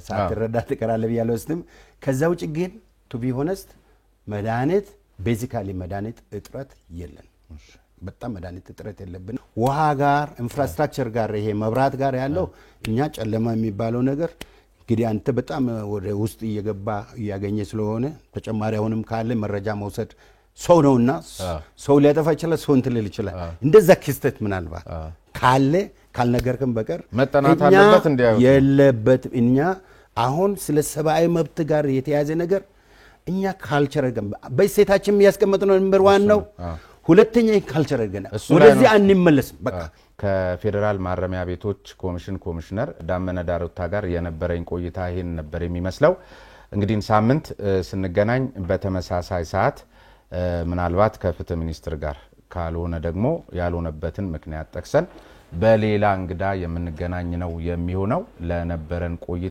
ሳትረዳ ትቀራለህ ብያለሁ ከዛ ውጭ ግን ቱ ቢ ሆነስት መድኃኒት ቤዚካሊ መድኃኒት እጥረት የለም በጣም መድኃኒት እጥረት የለብን ውሃ ጋር ኢንፍራስትራክቸር ጋር ይሄ መብራት ጋር ያለው እኛ ጨለማ የሚባለው ነገር እንግዲህ አንተ በጣም ወደ ውስጥ እየገባ ያገኘ ስለሆነ ተጨማሪ አሁንም ካለ መረጃ መውሰድ ሰው ነውና ሰው ሊያጠፋ ይችላል ሰው እንትልል ይችላል እንደዛ ክስተት ምናልባት ካለ ካልነገርክም በቀር መጠናት አለበት እንዲያው የለበት እኛ አሁን ስለ ሰብአዊ መብት ጋር የተያዘ ነገር እኛ ካልቸር በሴታችን ያስቀመጥነው ነምበር 1 ነው ሁለተኛ ካልቸር ገና ወደዚህ አንመለስም በቃ ከፌደራል ማረሚያ ቤቶች ኮሚሽን ኮሚሽነር ዳመነ ዳሮታ ጋር የነበረኝ ቆይታ ይሄን ነበር የሚመስለው እንግዲህ ሳምንት ስንገናኝ በተመሳሳይ ሰዓት ምናልባት ከፍትህ ሚኒስትር ጋር ካልሆነ ደግሞ ያልሆነበትን ምክንያት ጠቅሰን በሌላ እንግዳ የምንገናኝ ነው የሚሆነው ለነበረን ቆይታ